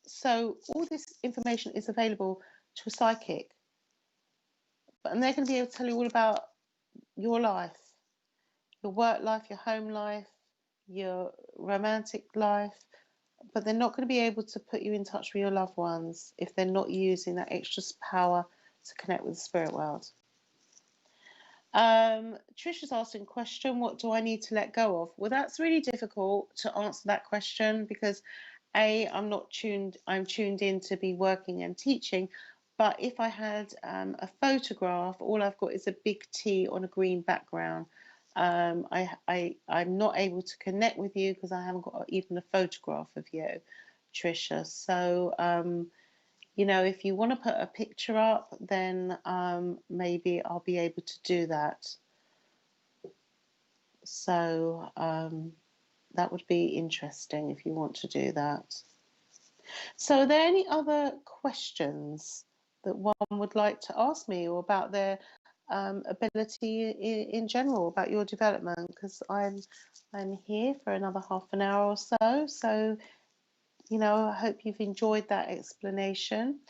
so all this information is available to a psychic, and they're going to be able to tell you all about your life, your work life, your home life, your romantic life, but they're not going to be able to put you in touch with your loved ones if they're not using that extra power to connect with the spirit world. Trisha's asking a question, what do I need to let go of? Well, that's really difficult to answer that question because I'm tuned in to be working and teaching. But if I had a photograph, all I've got is a big T on a green background. I'm not able to connect with you because I haven't got even a photograph of you, Trisha. So, you know, if you want to put a picture up, then maybe I'll be able to do that. So that would be interesting if you want to do that. So are there any other questions that one would like to ask me, or about their ability in general, about your development? Because I'm here for another half an hour or so. So, you know, I hope you've enjoyed that explanation.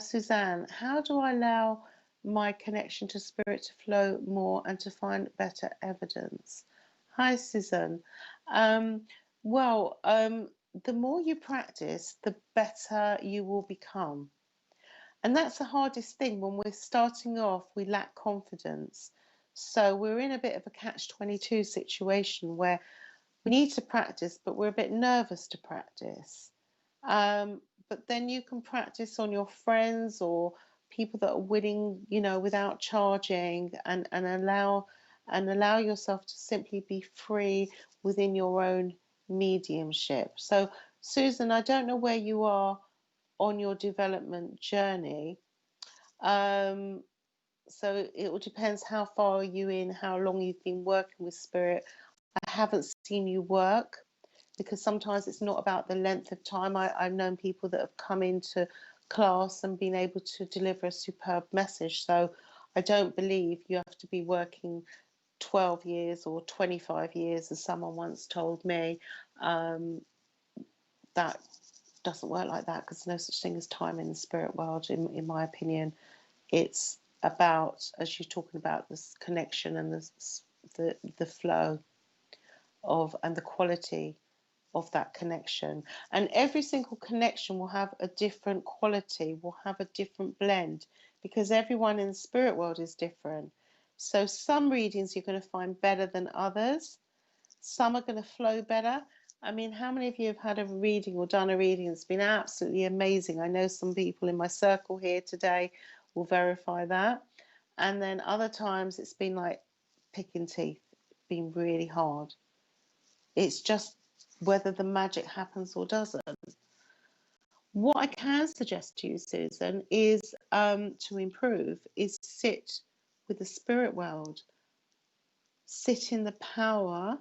Suzanne, how do I allow my connection to spirit to flow more and to find better evidence? Hi, Suzanne. Well, the more you practice, the better you will become. And that's the hardest thing. When we're starting off, we lack confidence. So we're in a bit of a catch-22 situation where we need to practice, but we're a bit nervous to practice. But then you can practice on your friends or people that are willing, you know, without charging, and allow yourself to simply be free within your own mediumship. So, Susan, I don't know where you are on your development journey. So it all depends how far are you in, how long you've been working with spirit. I haven't seen you work. because sometimes it's not about the length of time. I've known people that have come into class and been able to deliver a superb message. So I don't believe you have to be working 12 years or 25 years, as someone once told me. That doesn't work like that, because there's no such thing as time in the spirit world, in my opinion. It's about, as you're talking about, this connection and the flow of, and the quality of that connection. And every single connection will have a different quality, will have a different blend, because everyone in the spirit world is different. So some readings you're going to find better than others. Some are going to flow better. I mean, how many of you have had a reading or done a reading that's been absolutely amazing? I know some people in my circle here today will verify that. And then other times it's been like picking teeth, been really hard. It's just whether the magic happens or doesn't. What I can suggest to you, Susan, is to improve, is sit with the spirit world, sit in the power,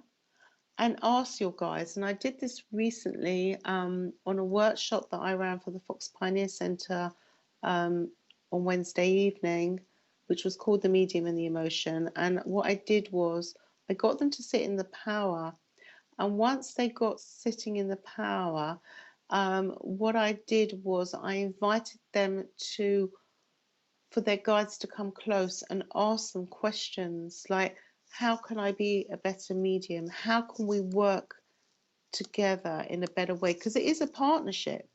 and ask your guides. And I did this recently on a workshop that I ran for the Fox Pioneer Centre on Wednesday evening, which was called The Medium and the Emotion. And what I did was I got them to sit in the power. And once they got sitting in the power, what I did was I invited them for their guides to come close and ask them questions like, how can I be a better medium? How can we work together in a better way? Because it is a partnership,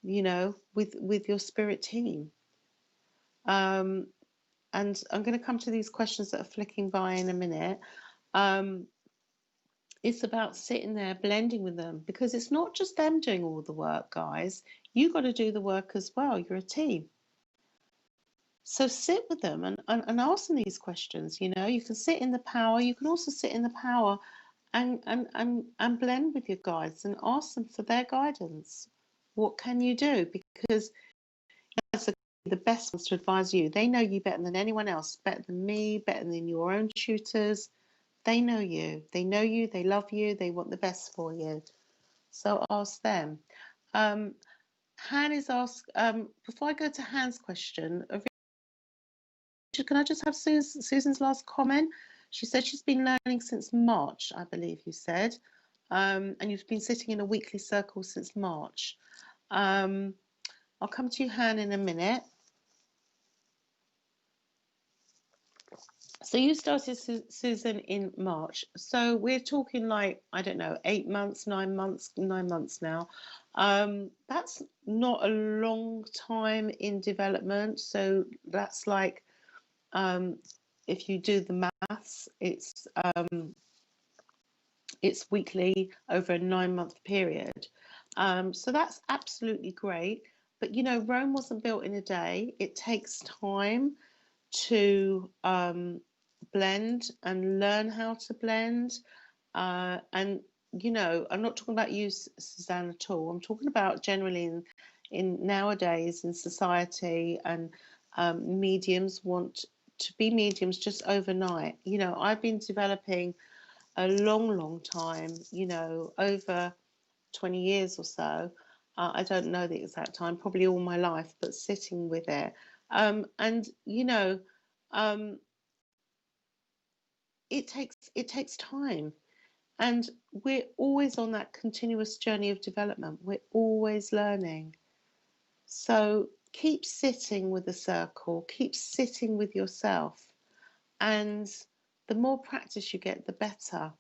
you know, with your spirit team. And I'm going to come to these questions that are flicking by in a minute. It's about sitting there blending with them, because it's not just them doing all the work, guys. You got to do the work as well. You're a team. So sit with them and ask them these questions. You know, you can sit in the power. You can also sit in the power and blend with your guides and ask them for their guidance. What can you do? Because guides are the best ones to advise you. They know you better than anyone else, better than me, better than your own tutors. They know you. They know you. They love you. They want the best for you. So ask them. Han is asked, before I go to Han's question, can I just have Susan's last comment? She said she's been learning since March, I believe you said, and you've been sitting in a weekly circle since March. I'll come to you, Han, in a minute. So you started, Susan, in March. So we're talking like, I don't know, 8 months, 9 months, 9 months now. That's not a long time in development. So that's like, if you do the maths, it's weekly over a 9-month period. So that's absolutely great. But, you know, Rome wasn't built in a day. It takes time to blend and learn how to blend. And, you know, I'm not talking about you, Suzanne, at all. I'm talking about generally in nowadays in society, and mediums want to be mediums just overnight. You know, I've been developing a long time, you know, over 20 years or so. I don't know the exact time, probably all my life, but sitting with it. And, you know, it takes time. And we're always on that continuous journey of development. We're always learning. So keep sitting with the circle, keep sitting with yourself. And the more practice you get, the better.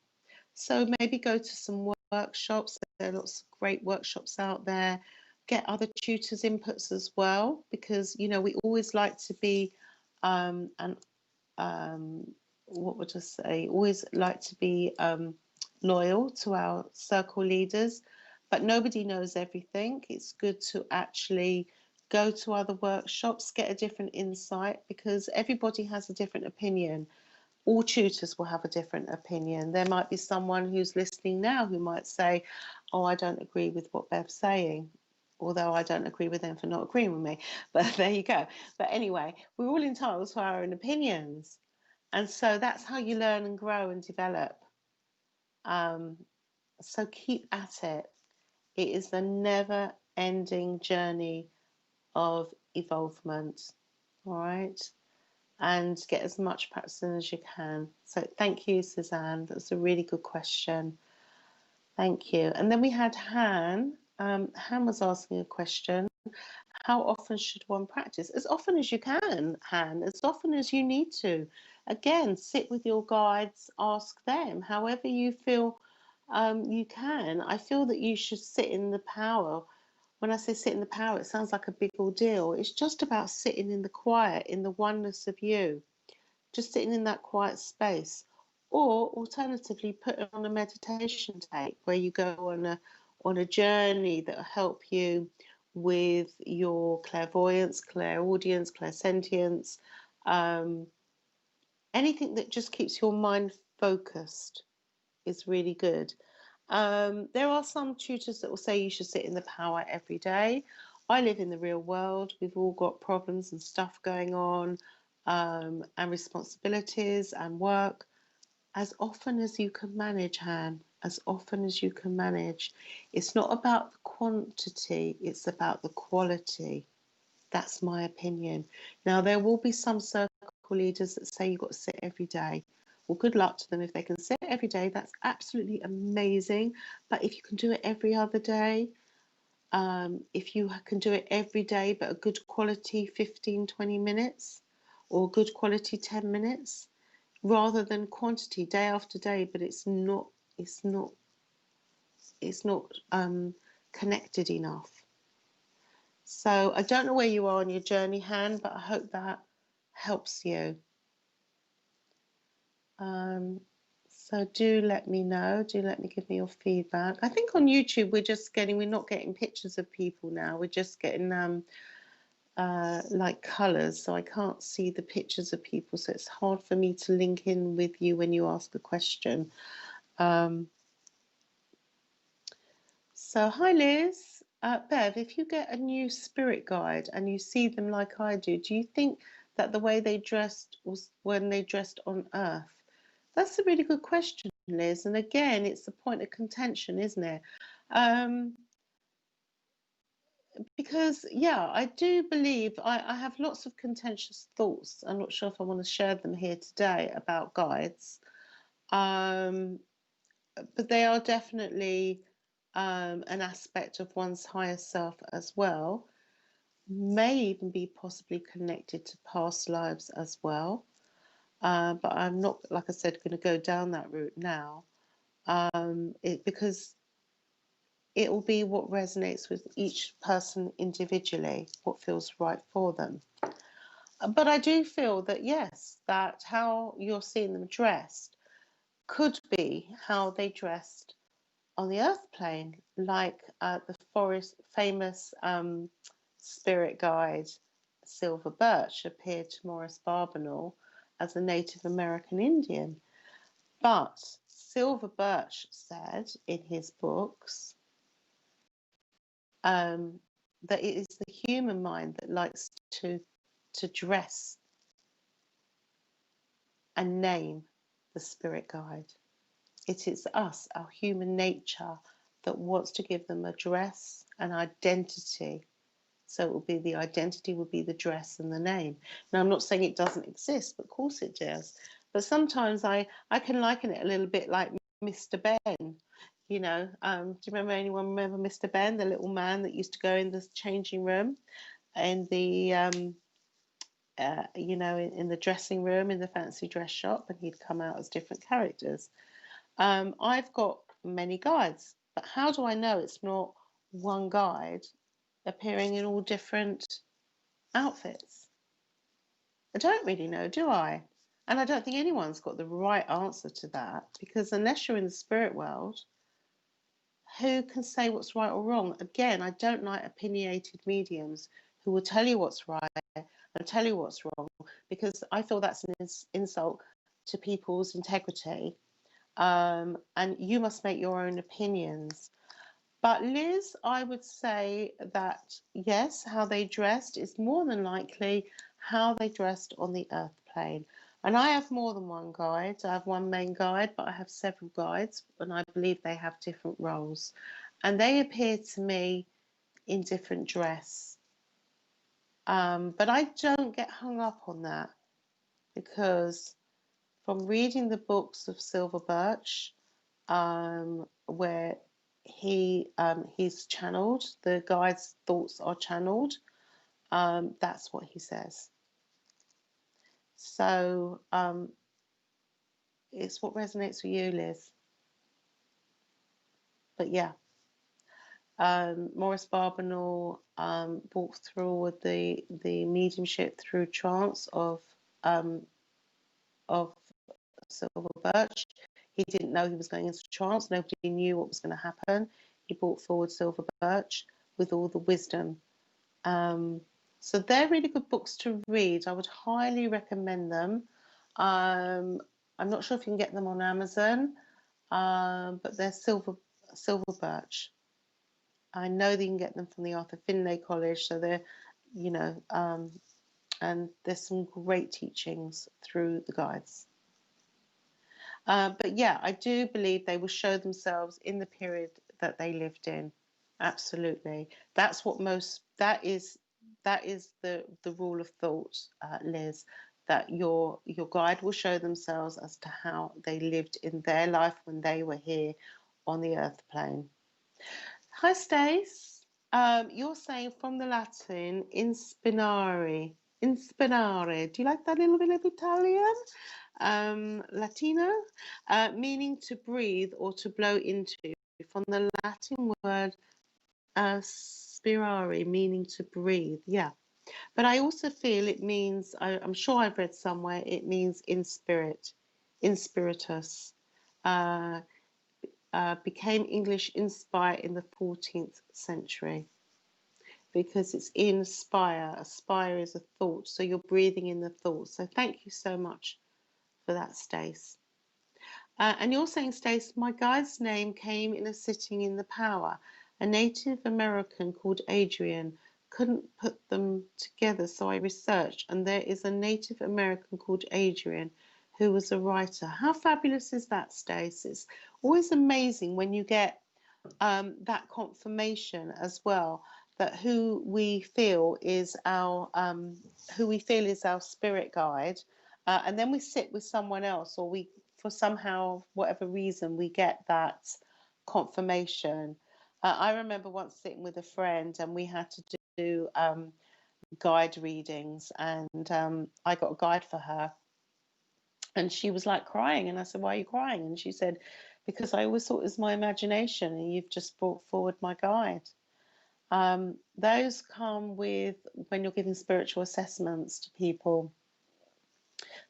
So maybe go to some workshops. There are lots of great workshops out there. Get other tutors' inputs as well, because, you know, we always like to be, what would I say? Always like to be loyal to our circle leaders, but nobody knows everything. It's good to actually go to other workshops, get a different insight, because everybody has a different opinion. All tutors will have a different opinion. There might be someone who's listening now who might say, oh, I don't agree with what Bev's saying, although I don't agree with them for not agreeing with me. But there you go. But anyway, we're all entitled to our own opinions. And so that's how you learn and grow and develop. So keep at it. It is a never ending journey of evolvement. All right. And get as much practice in as you can. So thank you, Suzanne. That's a really good question. Thank you. And then we had Han. Han was asking a question. How often should one practice? As often as you can, Han, as often as you need to. Again, sit with your guides, ask them, however you feel you can. I feel that you should sit in the power. When I say sit in the power, it sounds like a big ordeal. It's just about sitting in the quiet, in the oneness of you, just sitting in that quiet space. Or alternatively, put it on a meditation tape where you go on a journey that will help you with your clairvoyance, clairaudience, clairsentience, um, anything that just keeps your mind focused is really good. There are some tutors that will say you should sit in the power every day. I live in the real world. We've all got problems and stuff going on, and responsibilities and work. As often as you can manage, Han, as often as you can manage. It's not about the quantity, it's about the quality. That's my opinion. Now, there will be some circle leaders that say you've got to sit every day. Well, good luck to them. If they can sit every day, that's absolutely amazing. But if you can do it every other day, if you can do it every day, but a good quality 15, 20 minutes, or good quality 10 minutes, rather than quantity day after day, but it's not connected enough. So I don't know where you are on your journey, Han, but I hope that helps you. So do let me know. Do let me give me your feedback. I think on YouTube we're not getting pictures of people now. We're just getting like colours, so I can't see the pictures of people. So it's hard for me to link in with you when you ask a question. So hi Liz. Bev, if you get a new spirit guide and you see them like I do you think that the way they dressed was when they dressed on Earth? That's a really good question, Liz. And again, it's a point of contention, isn't it? Because, yeah, I do believe I have lots of contentious thoughts. I'm not sure if I want to share them here today about guides. But they are definitely an aspect of one's higher self as well. May even be possibly connected to past lives as well. But I'm not, like I said, going to go down that route now, because it will be what resonates with each person individually, what feels right for them. But I do feel that, yes, that how you're seeing them dressed could be how they dressed on the earth plane, like the famous spirit guide Silver Birch appeared to Morris Barbanel as a Native American Indian. But Silver Birch said in his books that it is the human mind that likes to dress and name the spirit guide. It is us, our human nature, that wants to give them a dress, an identity. So it will be the identity will be the dress and the name. Now, I'm not saying it doesn't exist, but of course it does. But sometimes I can liken it a little bit like Mr. Ben. You know, do you remember Mr. Ben, the little man that used to go in the changing room and the you know, in the dressing room in the fancy dress shop, and he'd come out as different characters. I've got many guides, but how do I know it's not one guide appearing in all different outfits? I don't really know, do I? And I don't think anyone's got the right answer to that, because unless you're in the spirit world, who can say what's right or wrong? Again, I don't like opinionated mediums who will tell you what's right and tell you what's wrong, because I feel that's an insult to people's integrity. And you must make your own opinions. But Liz, I would say that yes, how they dressed is more than likely how they dressed on the earth plane. And I have more than one guide. I have one main guide, but I have several guides, and I believe they have different roles. And they appear to me in different dress. But I don't get hung up on that, because from reading the books of Silver Birch, where he's channeled, the guide's thoughts are channeled, that's what he says. So it's what resonates with you, Liz. But yeah, Maurice Barbanel walked through the mediumship through trance of Silver Birch. He didn't know he was going into trance. Nobody knew what was going to happen. He brought forward Silver Birch with all the wisdom. So they're really good books to read. I would highly recommend them. I'm not sure if you can get them on Amazon, but they're Silver Birch. I know that you can get them from the Arthur Findlay College, so they're, and there's some great teachings through the guides. But yeah, I do believe they will show themselves in the period that they lived in. Absolutely. That's what that is the rule of thought, Liz, that your guide will show themselves as to how they lived in their life when they were here on the earth plane. Hi, Stace. You're saying from the Latin, inspirare. Inspirare. Do you like that little bit of Italian? Latino, meaning to breathe or to blow into, from the Latin word spirare, meaning to breathe. Yeah, but I also feel it means, I'm sure I've read somewhere, it means in spirit, in spiritus. Became English inspire in the 14th century, because it's inspire. Aspire is a thought, so you're breathing in the thought. So thank you so much for that, Stace. And you're saying, Stace, my guide's name came in a sitting in the power. A Native American called Adrian. Couldn't put them together, so I researched, and there is a Native American called Adrian who was a writer. How fabulous is that, Stace? It's always amazing when you get that confirmation as well, that who we feel is our spirit guide, and then we sit with someone else, or we, for somehow, whatever reason, we get that confirmation. I remember once sitting with a friend, and we had to do guide readings, and I got a guide for her, and she was like crying, and I said, "Why are you crying?" And she said, "Because I always thought it was my imagination, and you've just brought forward my guide." Those come with, when you're giving spiritual assessments to people,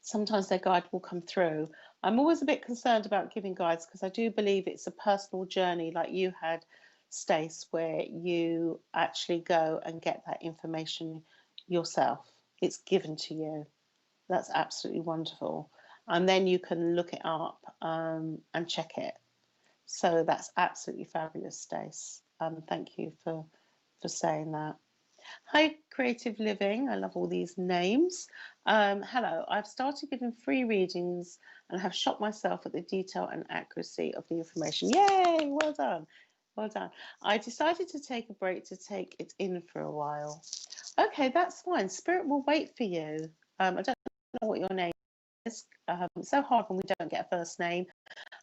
sometimes their guide will come through. I'm always a bit concerned about giving guides, because I do believe it's a personal journey, like you had, Stace, where you actually go and get that information yourself. It's given to you. That's absolutely wonderful. And then you can look it up and check it. So that's absolutely fabulous, Stace. Thank you for saying that. Hi, Creative Living. I love all these names. Hello, I've started giving free readings and have shocked myself at the detail and accuracy of the information. Yay, well done. Well done. I decided to take a break to take it in for a while. Okay, that's fine. Spirit will wait for you. I don't know what your name is. It's so hard when we don't get a first name,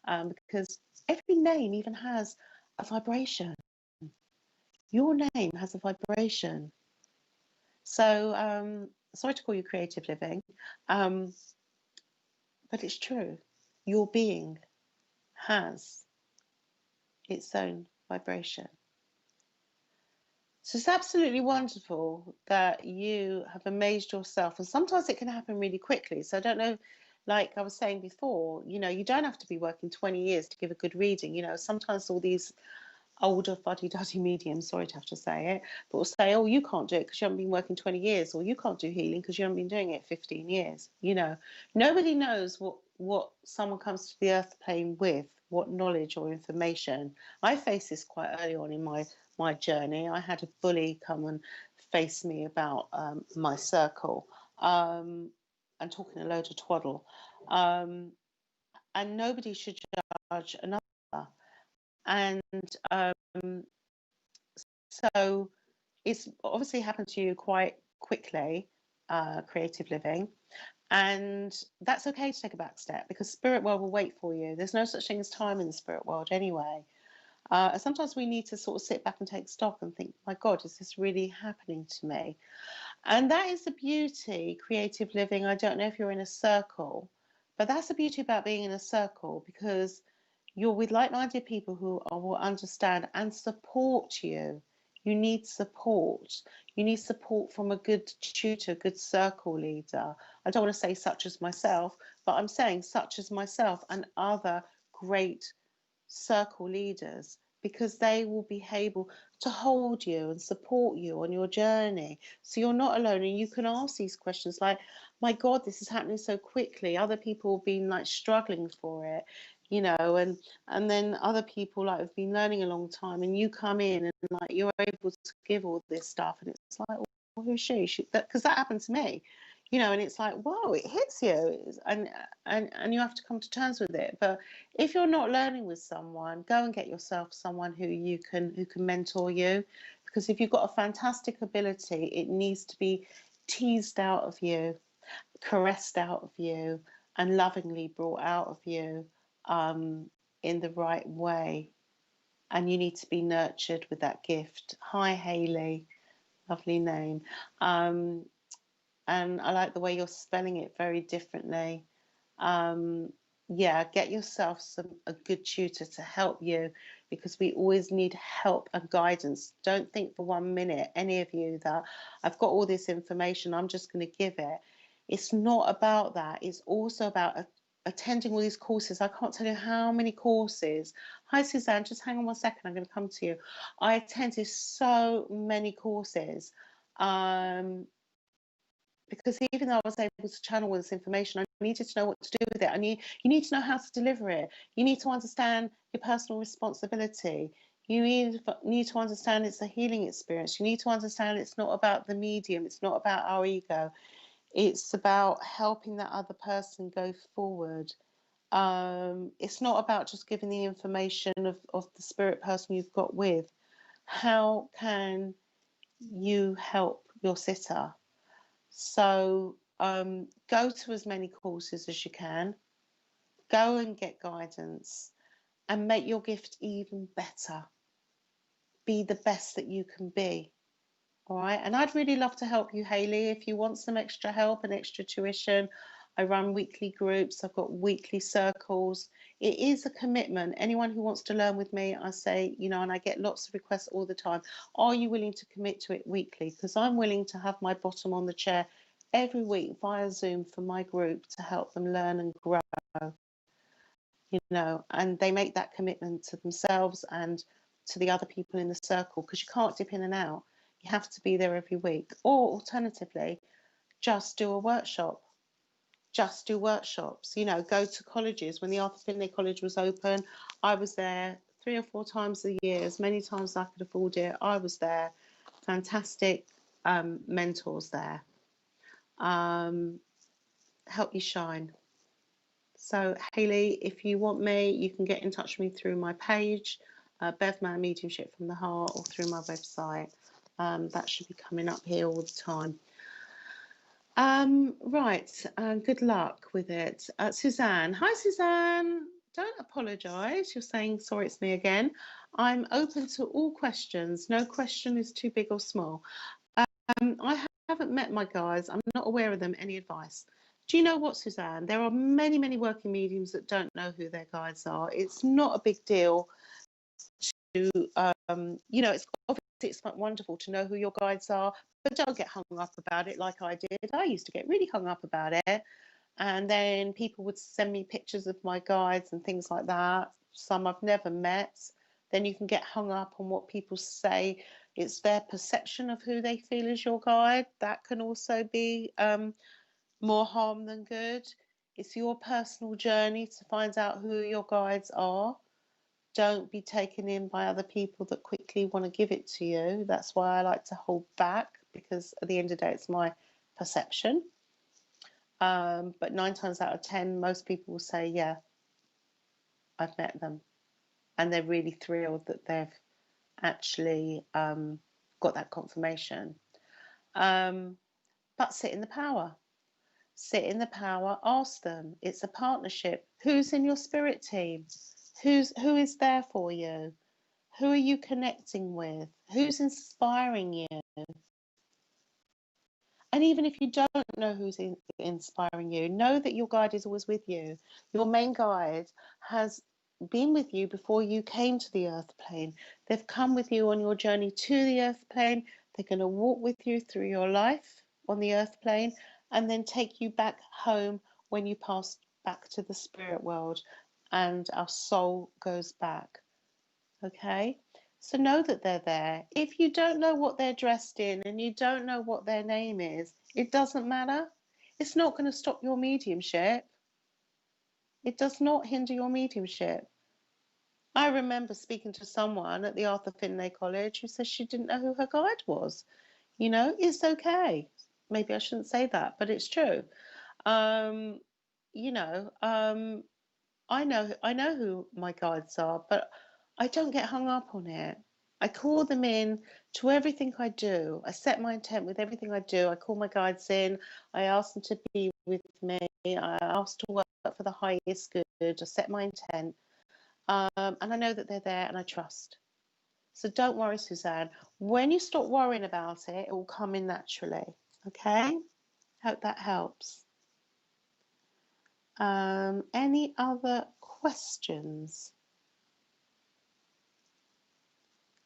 because every name even has a vibration. Your name has a vibration. So, sorry to call you Creative Living, but it's true. Your being has its own vibration. So it's absolutely wonderful that you have amazed yourself. And sometimes it can happen really quickly. So I don't know, like I was saying before, you don't have to be working 20 years to give a good reading. Sometimes all these older fuddy-duddy mediums, sorry to have to say it, but will say, oh, you can't do it because you haven't been working 20 years, or you can't do healing because you haven't been doing it 15 years. Nobody knows what someone comes to the earth plane with, what knowledge or information. I faced this quite early on in my journey. I had a bully come and face me about my circle. and talking a load of twaddle. Um, and nobody should judge another. And so it's obviously happened to you quite quickly, creative living. And that's okay to take a back step, because spirit world will wait for you. There's no such thing as time in the spirit world anyway. And sometimes we need to sort of sit back and take stock and think, my God, is this really happening to me? And that is the beauty, creative living. I don't know if you're in a circle, but that's the beauty about being in a circle, because you're with like-minded people who will understand and support you. You need support. You need support from a good tutor, good circle leader. I don't want to say such as myself, but I'm saying such as myself and other great circle leaders, because they will be able to hold you and support you on your journey. So you're not alone, and you can ask these questions like, my God, this is happening so quickly. Other people have been like struggling for it, you know, and then other people like have been learning a long time, and you come in and like you're able to give all this stuff, and it's like, well, who's she? Because that happened to me, you know, and it's like, whoa, it hits you, and you have to come to terms with it. But if you're not learning with someone, go and get yourself someone who can mentor you, because if you've got a fantastic ability, it needs to be teased out of you, caressed out of you, and lovingly brought out of you, in the right way. And you need to be nurtured with that gift. Hi, Hayley, lovely name. And I like the way you're spelling it very differently. Yeah, get yourself a good tutor to help you, because we always need help and guidance. Don't think for 1 minute, any of you, that I've got all this information, I'm just going to give it. It's not about that. It's also about attending all these courses. I can't tell you how many courses. Hi, Suzanne, just hang on 1 second. I'm going to come to you. I attended so many courses. Because even though I was able to channel all this information, I needed to know what to do with it. You need to know how to deliver it. You need to understand your personal responsibility. You need to understand it's a healing experience. You need to understand it's not about the medium. It's not about our ego. It's about helping that other person go forward. It's not about just giving the information of the spirit person you've got with. How can you help your sitter? So go to as many courses as you can, go and get guidance, and make your gift even better. Be the best that you can be. All right. And I'd really love to help you, Hayley. If you want some extra help and extra tuition, I run weekly groups. I've got weekly circles. It is a commitment. Anyone who wants to learn with me, I say, you know, and I get lots of requests all the time. Are you willing to commit to it weekly? Because I'm willing to have my bottom on the chair every week via Zoom for my group to help them learn and grow, you know, and they make that commitment to themselves and to the other people in the circle, because you can't dip in and out. You have to be there every week. Or alternatively, just do a workshop. Just do workshops, you know, go to colleges. When the Arthur Findlay College was open, I was there 3 or 4 times a year, as many times as I could afford it. I was there. Fantastic mentors there. Help you shine. So Hayley, if you want me, you can get in touch with me through my page, Bev Mann Mediumship from the Heart, or through my website. That should be coming up here all the time. Right, good luck with it. Suzanne, hi Suzanne, don't apologise. You're saying, sorry, it's me again. I'm open to all questions. No question is too big or small. I haven't met my guides. I'm not aware of them. Any advice? Do you know what, Suzanne? There are many, many working mediums that don't know who their guides are. It's not a big deal to, you know, it's quite wonderful to know who your guides are, but don't get hung up about it like I did. I used to get really hung up about it. And then people would send me pictures of my guides and things like that. Some I've never met. Then you can get hung up on what people say. It's their perception of who they feel is your guide. That can also be more harm than good. It's your personal journey to find out who your guides are. Don't be taken in by other people that quickly want to give it to you. That's why I like to hold back, because at the end of the day, it's my perception. But 9 times out of 10, most people will say, yeah, I've met them. And they're really thrilled that they've actually got that confirmation. But sit in the power. Sit in the power, ask them. It's a partnership. Who's in your spirit team? Who is there for you? Who are you connecting with? Who's inspiring you? And even if you don't know who's inspiring you, know that your guide is always with you. Your main guide has been with you before you came to the earth plane. They've come with you on your journey to the earth plane. They're going to walk with you through your life on the earth plane and then take you back home when you pass back to the spirit world and our soul goes back. Okay? So know that they're there. If you don't know what they're dressed in and you don't know what their name is, it doesn't matter. It's not going to stop your mediumship. It does not hinder your mediumship. I remember speaking to someone at the Arthur Findlay College who said she didn't know who her guide was. You know, it's okay. Maybe I shouldn't say that, but it's true. Um, you know, I know who my guides are, but I don't get hung up on it. I call them in to everything I do. I set my intent with everything I do. I call my guides in. I ask them to be with me. I ask to work for the highest good. I set my intent. And I know that they're there and I trust. So don't worry, Suzanne. When you stop worrying about it, it will come in naturally. Okay? Hope that helps. Any other questions?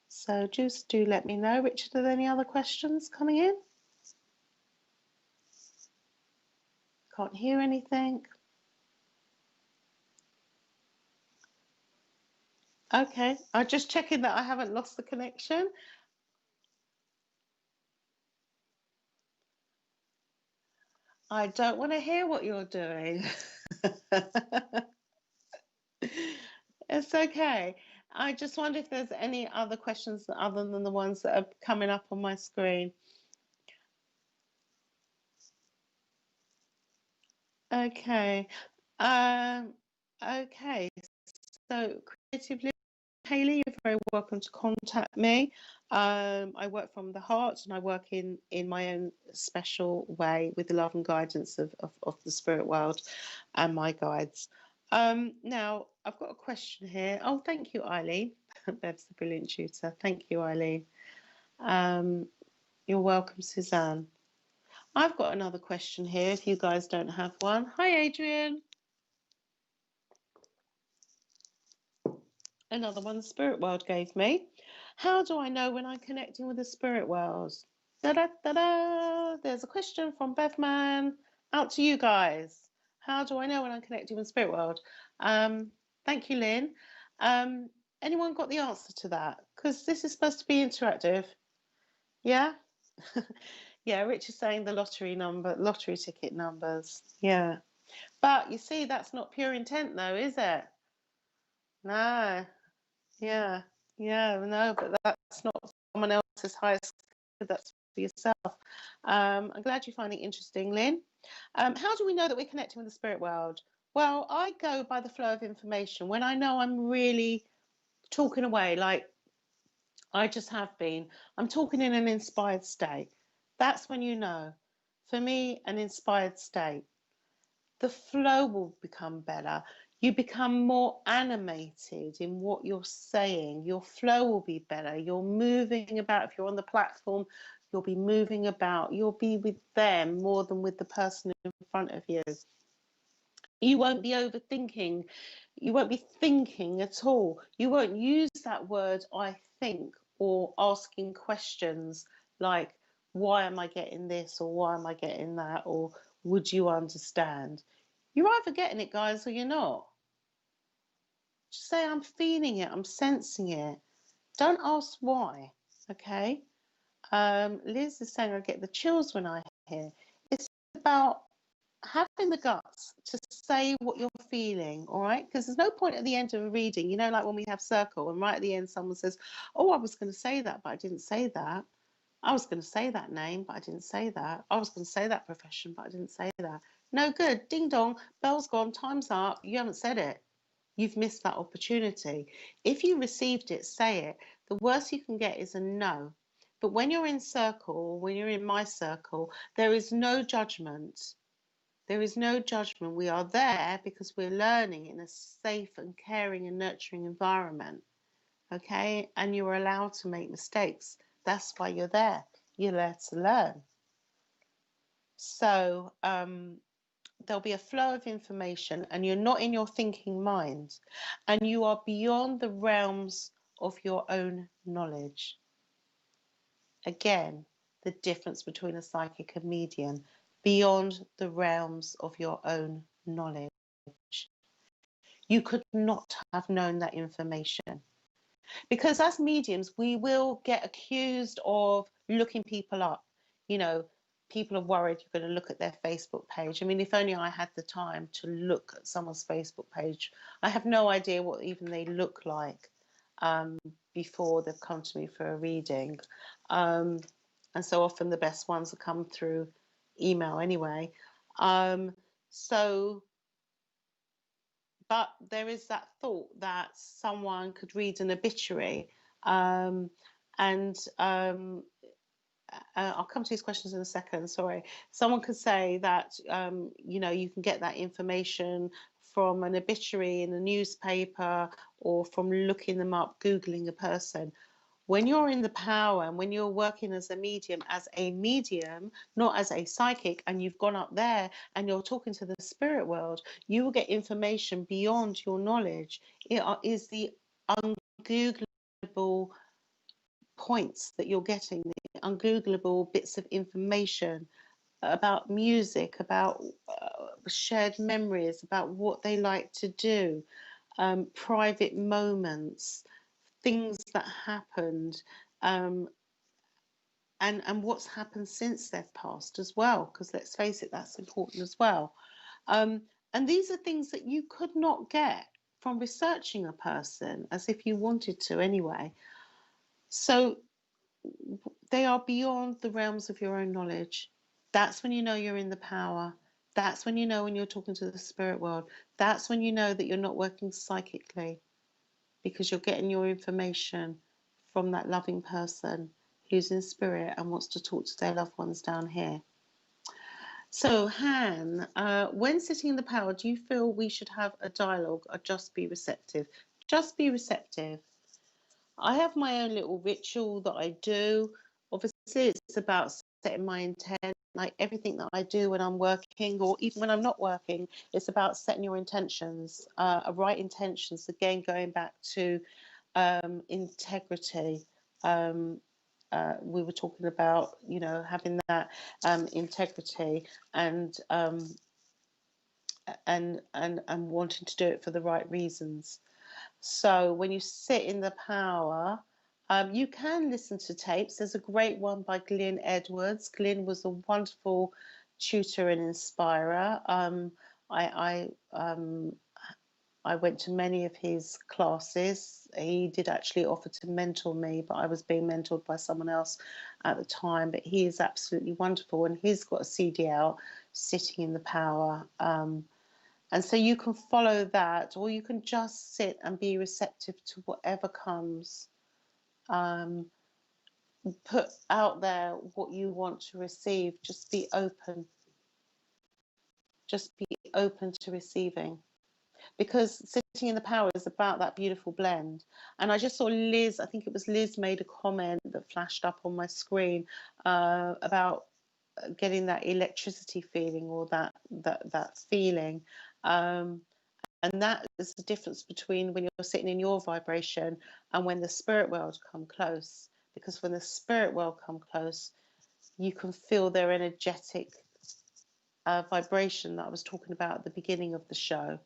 So just do let me know. Richard, are there any other questions coming in? Can't hear anything. Okay, I'm just checking that I haven't lost the connection. I don't want to hear what you're doing. It's okay. I just wonder if there's any other questions other than the ones that are coming up on my screen. Okay. Okay. So creatively, Hayley, you're very welcome to contact me. I work from the heart and I work in my own special way with the love and guidance of the spirit world and my guides. Now, I've got a question here. Oh, thank you, Eileen. Bev's the brilliant tutor. Thank you, Eileen. You're welcome, Suzanne. I've got another question here if you guys don't have one. Hi, Adrian. Another one the spirit world gave me. How do I know when I'm connecting with the spirit world? Da da da da. There's a question from Bev Mann. Out to you guys. How do I know when I'm connecting with the spirit world? Thank you, Lynn. Anyone got the answer to that? Because this is supposed to be interactive. Yeah? Yeah, Rich is saying the lottery ticket numbers. Yeah. But you see, that's not pure intent though, is it? No. Yeah. Yeah, no, but that's not someone else's highest good, that's for yourself. I'm glad you find it interesting, Lynn. How do we know that we're connecting with the spirit world? Well, I go by the flow of information. When I know I'm really talking away, like I just have been, I'm talking in an inspired state. That's when you know. For me, an inspired state. The flow will become better. You become more animated in what you're saying. Your flow will be better. You're moving about. If you're on the platform, you'll be moving about. You'll be with them more than with the person in front of you. You won't be overthinking. You won't be thinking at all. You won't use that word, I think, or asking questions like, why am I getting this, or why am I getting that, or would you understand? You're either getting it, guys, or you're not. Just say, I'm feeling it, I'm sensing it. Don't ask why, okay? Liz is saying, I get the chills when I hear. It's about having the guts to say what you're feeling, all right? Because there's no point at the end of a reading, you know, like when we have circle and right at the end someone says, oh, I was going to say that, but I didn't say that. I was going to say that name, but I didn't say that. I was going to say that profession, but I didn't say that. No good. Ding dong, bell's gone, time's up. You haven't said it. You've missed that opportunity. If you received it, say it. The worst you can get is a no. But when you're in circle, when you're in my circle, there is no judgment. There is no judgment. We are there because we're learning in a safe and caring and nurturing environment. Okay? And you're allowed to make mistakes. That's why you're there. You're there to learn. So, there'll be a flow of information, and you're not in your thinking mind, and you are beyond the realms of your own knowledge. Again, the difference between a psychic and medium, beyond the realms of your own knowledge. You could not have known that information, because as mediums we will get accused of looking people up. You know, people are worried you're going to look at their Facebook page. I mean, if only I had the time to look at someone's Facebook page. I have no idea what even they look like before they've come to me for a reading, and so often the best ones have come through email anyway. So but there is that thought that someone could read an obituary, and I'll come to these questions in a second. Sorry, someone could say that you know, you can get that information from an obituary in a newspaper or from looking them up, googling a person. When you're in the power and when you're working as a medium, not as a psychic, and you've gone up there and you're talking to the spirit world, you will get information beyond your knowledge. It is the ungoogleable points that you're getting, the ungoogleable bits of information about music, about shared memories, about what they like to do, private moments, things that happened, and what's happened since they've passed as well, because let's face it, that's important as well. And these are things that you could not get from researching a person, as if you wanted to anyway. So they are beyond the realms of your own knowledge. That's when you know you're in the power. That's when you know when you're talking to the spirit world. That's when you know that you're not working psychically, because you're getting your information from that loving person who's in spirit and wants to talk to their loved ones down here. So, Han, when sitting in the power, do you feel we should have a dialogue or just be receptive? Just be receptive. I have my own little ritual that I do. Obviously, it's about setting my intent. Like everything that I do when I'm working, or even when I'm not working, it's about setting your intentions, right intentions. Again, going back to integrity. We were talking about, you know, having that integrity and wanting to do it for the right reasons. So when you sit in the power, you can listen to tapes. There's a great one by Glyn Edwards. Glyn was a wonderful tutor and inspirer. I went to many of his classes. He did actually offer to mentor me, but I was being mentored by someone else at the time. But he is absolutely wonderful, and he's got a CD out, Sitting in the Power. And so you can follow that, or you can just sit and be receptive to whatever comes. Put out there what you want to receive. Just be open. Just be open to receiving. Because Sitting in the Power is about that beautiful blend. And I just saw Liz, I think it was Liz, made a comment that flashed up on my screen about getting that electricity feeling, or that feeling. And that is the difference between when you're sitting in your vibration and when the spirit world come close. Because when the spirit world come close, you can feel their energetic vibration that I was talking about at the beginning of the show.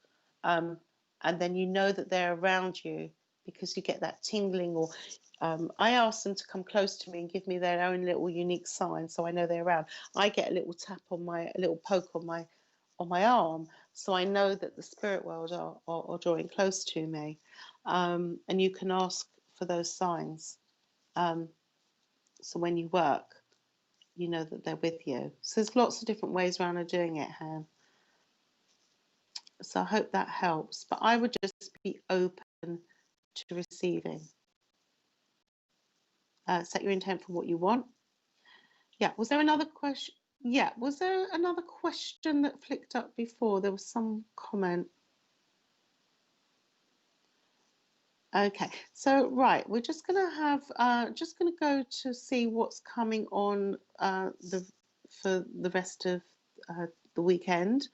And then you know that they're around you because you get that tingling, or I ask them to come close to me and give me their own little unique sign, so I know they're around. I get a little tap on a little poke on my arm, so I know that the spirit world are drawing close to me. And you can ask for those signs. So when you work, you know that they're with you. So there's lots of different ways around of doing it, Han. So I hope that helps. But I would just be open to receiving. Set your intent for what you want. Yeah, was there another question? Yeah, was there another question that flicked up before? There was some comment. Okay, so right, we're just going to have, just going to go to see what's coming on for the rest of the weekend,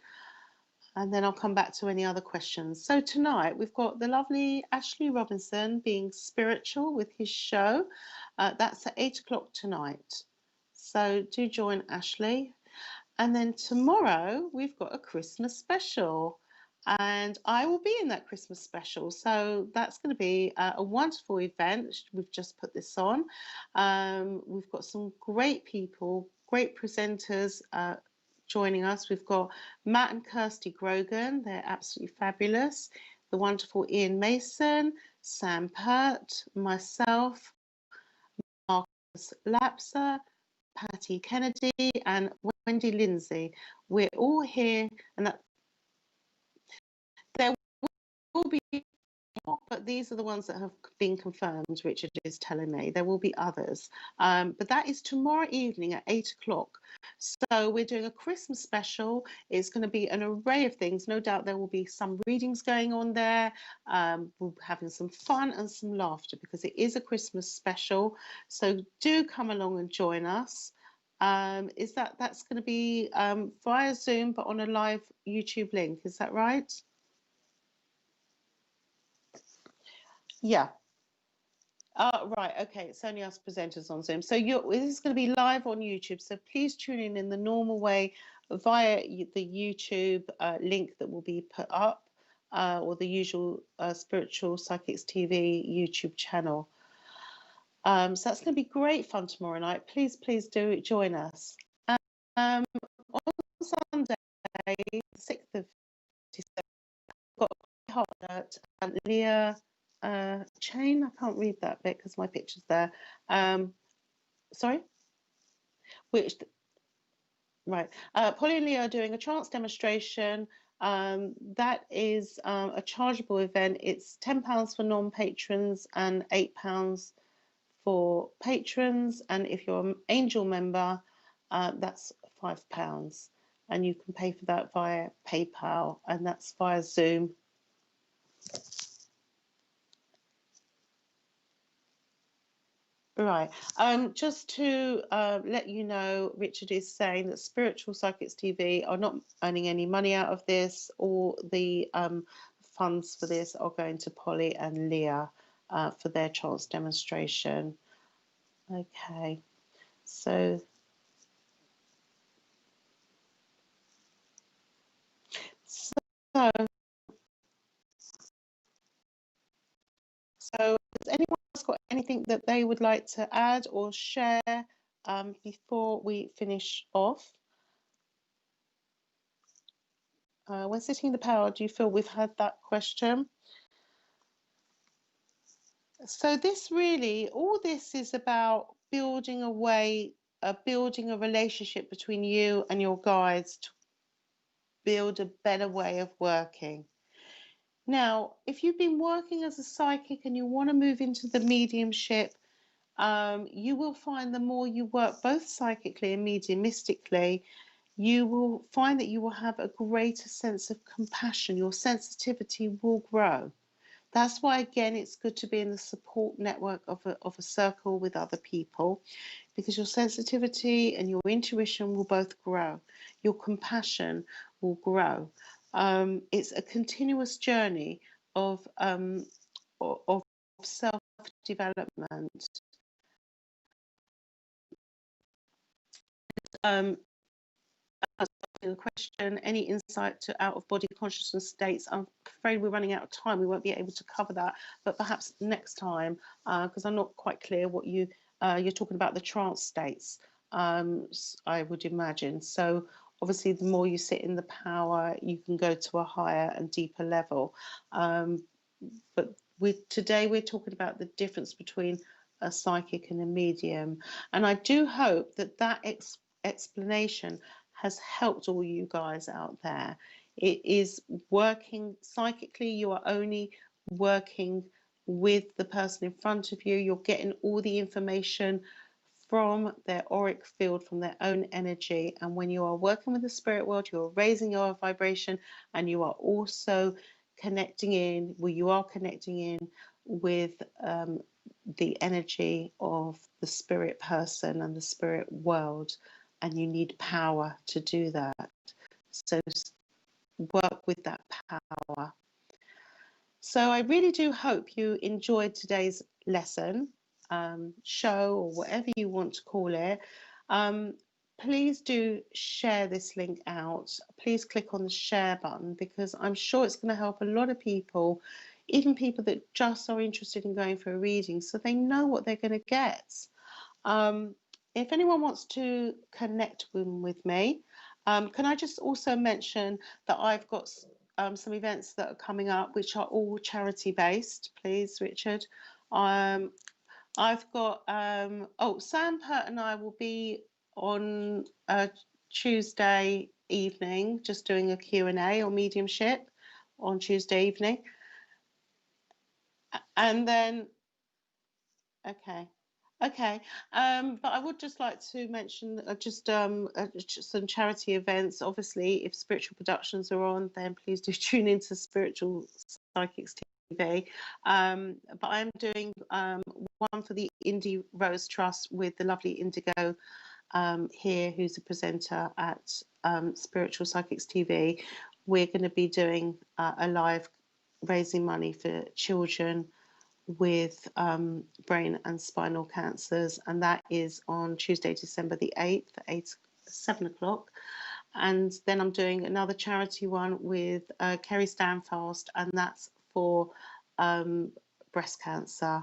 and then I'll come back to any other questions. So tonight we've got the lovely Ashley Robinson being spiritual with his show. That's at 8 o'clock tonight. So do join Ashley. And then tomorrow we've got a Christmas special, and I will be in that Christmas special. So that's going to be a wonderful event. We've just put this on. We've got some great people, great presenters joining us. We've got Matt and Kirsty Grogan. They're absolutely fabulous. The wonderful Ian Mason, Sam Pert, myself, Marcus Lapser, Patty Kennedy and Wendy Lindsay. We're all here, and that there will be more, but these are the ones that have been confirmed. Richard is telling me there will be others, but that is tomorrow evening at 8 o'clock. So we're doing a Christmas special. It's going to be an array of things. No doubt there will be some readings going on there. We're having some fun and some laughter because it is a Christmas special. So do come along and join us. That's going to be via Zoom, but on a live YouTube link. Is that right? Yeah. Right. Okay. It's only us presenters on Zoom. So this is going to be live on YouTube. So please tune in the normal way via the YouTube link that will be put up, or the usual Spiritual Psychics TV YouTube channel. So that's going to be great fun tomorrow night. Please do join us. On Sunday, the 6th of December, we've got a hot alert, Leah Chain. I can't read that bit because my picture's there. Sorry? Right. Polly and Leah are doing a trance demonstration. That is a chargeable event. It's £10 for non-patrons and £8 for patrons, and if you're an angel member, that's £5, and you can pay for that via PayPal, and that's via Zoom. Right. Just to let you know, Richard is saying that Spiritual Psychics TV are not earning any money out of this. All the funds for this are going to Polly and Leah for their trance demonstration. Okay. So So has anyone else got anything that they would like to add or share before we finish off? When sitting in the power, do you feel we've had that question? So this really, all this is about building a way, building a relationship between you and your guides to build a better way of working. Now, if you've been working as a psychic and you want to move into the mediumship, you will find the more you work both psychically and mediumistically, you will find that you will have a greater sense of compassion. Your sensitivity will grow. That's why, again, it's good to be in the support network of a circle with other people, because your sensitivity and your intuition will both grow. Your compassion will grow. It's a continuous journey of self-development. The question, any insight to out-of-body consciousness states? I'm afraid we're running out of time. We won't be able to cover that, but perhaps next time, because I'm not quite clear what you're talking about the trance states, I would imagine. So obviously, the more you sit in the power, you can go to a higher and deeper level. But today we're talking about the difference between a psychic and a medium, and I do hope that explanation has helped all you guys out there It is working psychically. You are only working with the person in front of you. You're getting all the information from their auric field, from their own energy. And when you are working with the spirit world, you're raising your vibration, and you are also connecting in, well, you are connecting in with the energy of the spirit person and the spirit world. And you need power to do that. So work with that power. So I really do hope you enjoyed today's lesson, show, or whatever you want to call it. Please do share this link out. Please click on the share button, because I'm sure it's going to help a lot of people, even people that just are interested in going for a reading, so they know what they're going to get. If anyone wants to connect with me, can I just also mention that I've got some events that are coming up, which are all charity based, please, Richard. I've got, Sam Pert and I will be on Tuesday evening, just doing a Q&A or mediumship on Tuesday evening. And then, okay. Okay, but I would just like to mention just some charity events. Obviously, if Spiritual Productions are on, then please do tune into Spiritual Psychics TV. But I'm doing one for the Indie Rose Trust with the lovely Indigo here, who's a presenter at Spiritual Psychics TV. We're going to be doing a live raising money for children with brain and spinal cancers, and that is on Tuesday, December the 8th at 7 o'clock. And then I'm doing another charity one with Kerry Stanfast, and that's for breast cancer,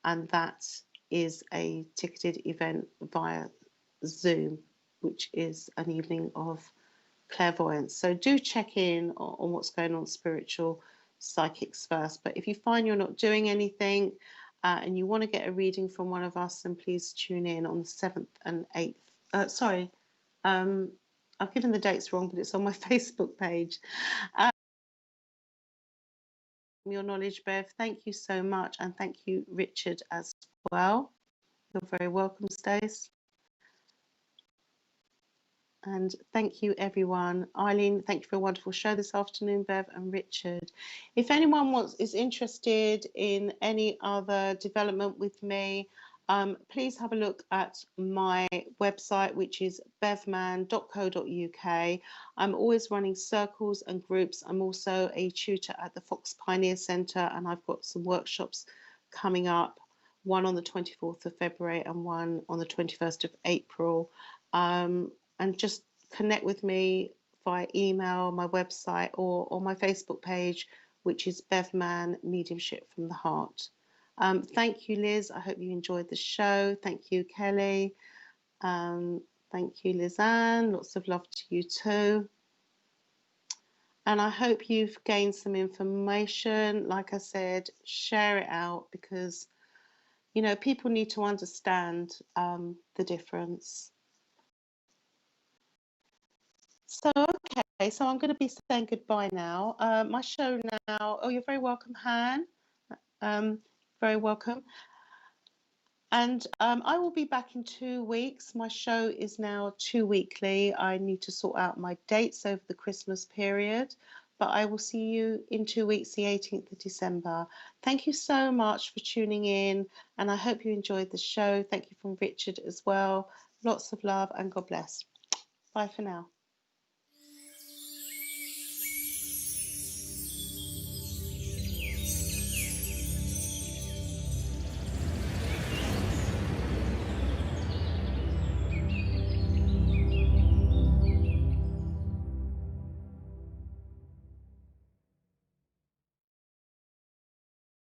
and that is a ticketed event via Zoom, which is an evening of clairvoyance. So do check in on what's going on Spiritual Psychics first. But if you find you're not doing anything and you want to get a reading from one of us, then please tune in on the 7th and 8th. I've given the dates wrong, but it's on my Facebook page. Your knowledge, Bev. Thank you so much. And thank you, Richard, as well. You're very welcome, Stace. And thank you, everyone. Eileen, thank you for a wonderful show this afternoon, Bev and Richard. If anyone is interested in any other development with me, please have a look at my website, which is bevmann.co.uk. I'm always running circles and groups. I'm also a tutor at the Fox Pioneer Centre, and I've got some workshops coming up, one on the 24th of February and one on the 21st of April. And just connect with me via email, my website, or my Facebook page, which is Bev Mann, Mediumship from the Heart. Thank you, Liz. I hope you enjoyed the show. Thank you, Kelly. Thank you, Lizanne. Lots of love to you too. And I hope you've gained some information. Like I said, share it out, because, you know, people need to understand the difference. So, okay, so I'm going to be saying goodbye now. My show now, oh, you're very welcome, Han. Very welcome. And I will be back in 2 weeks. My show is now 2 weekly. I need to sort out my dates over the Christmas period, but I will see you in 2 weeks, the 18th of December. Thank you so much for tuning in, and I hope you enjoyed the show. Thank you from Richard as well. Lots of love and God bless. Bye for now.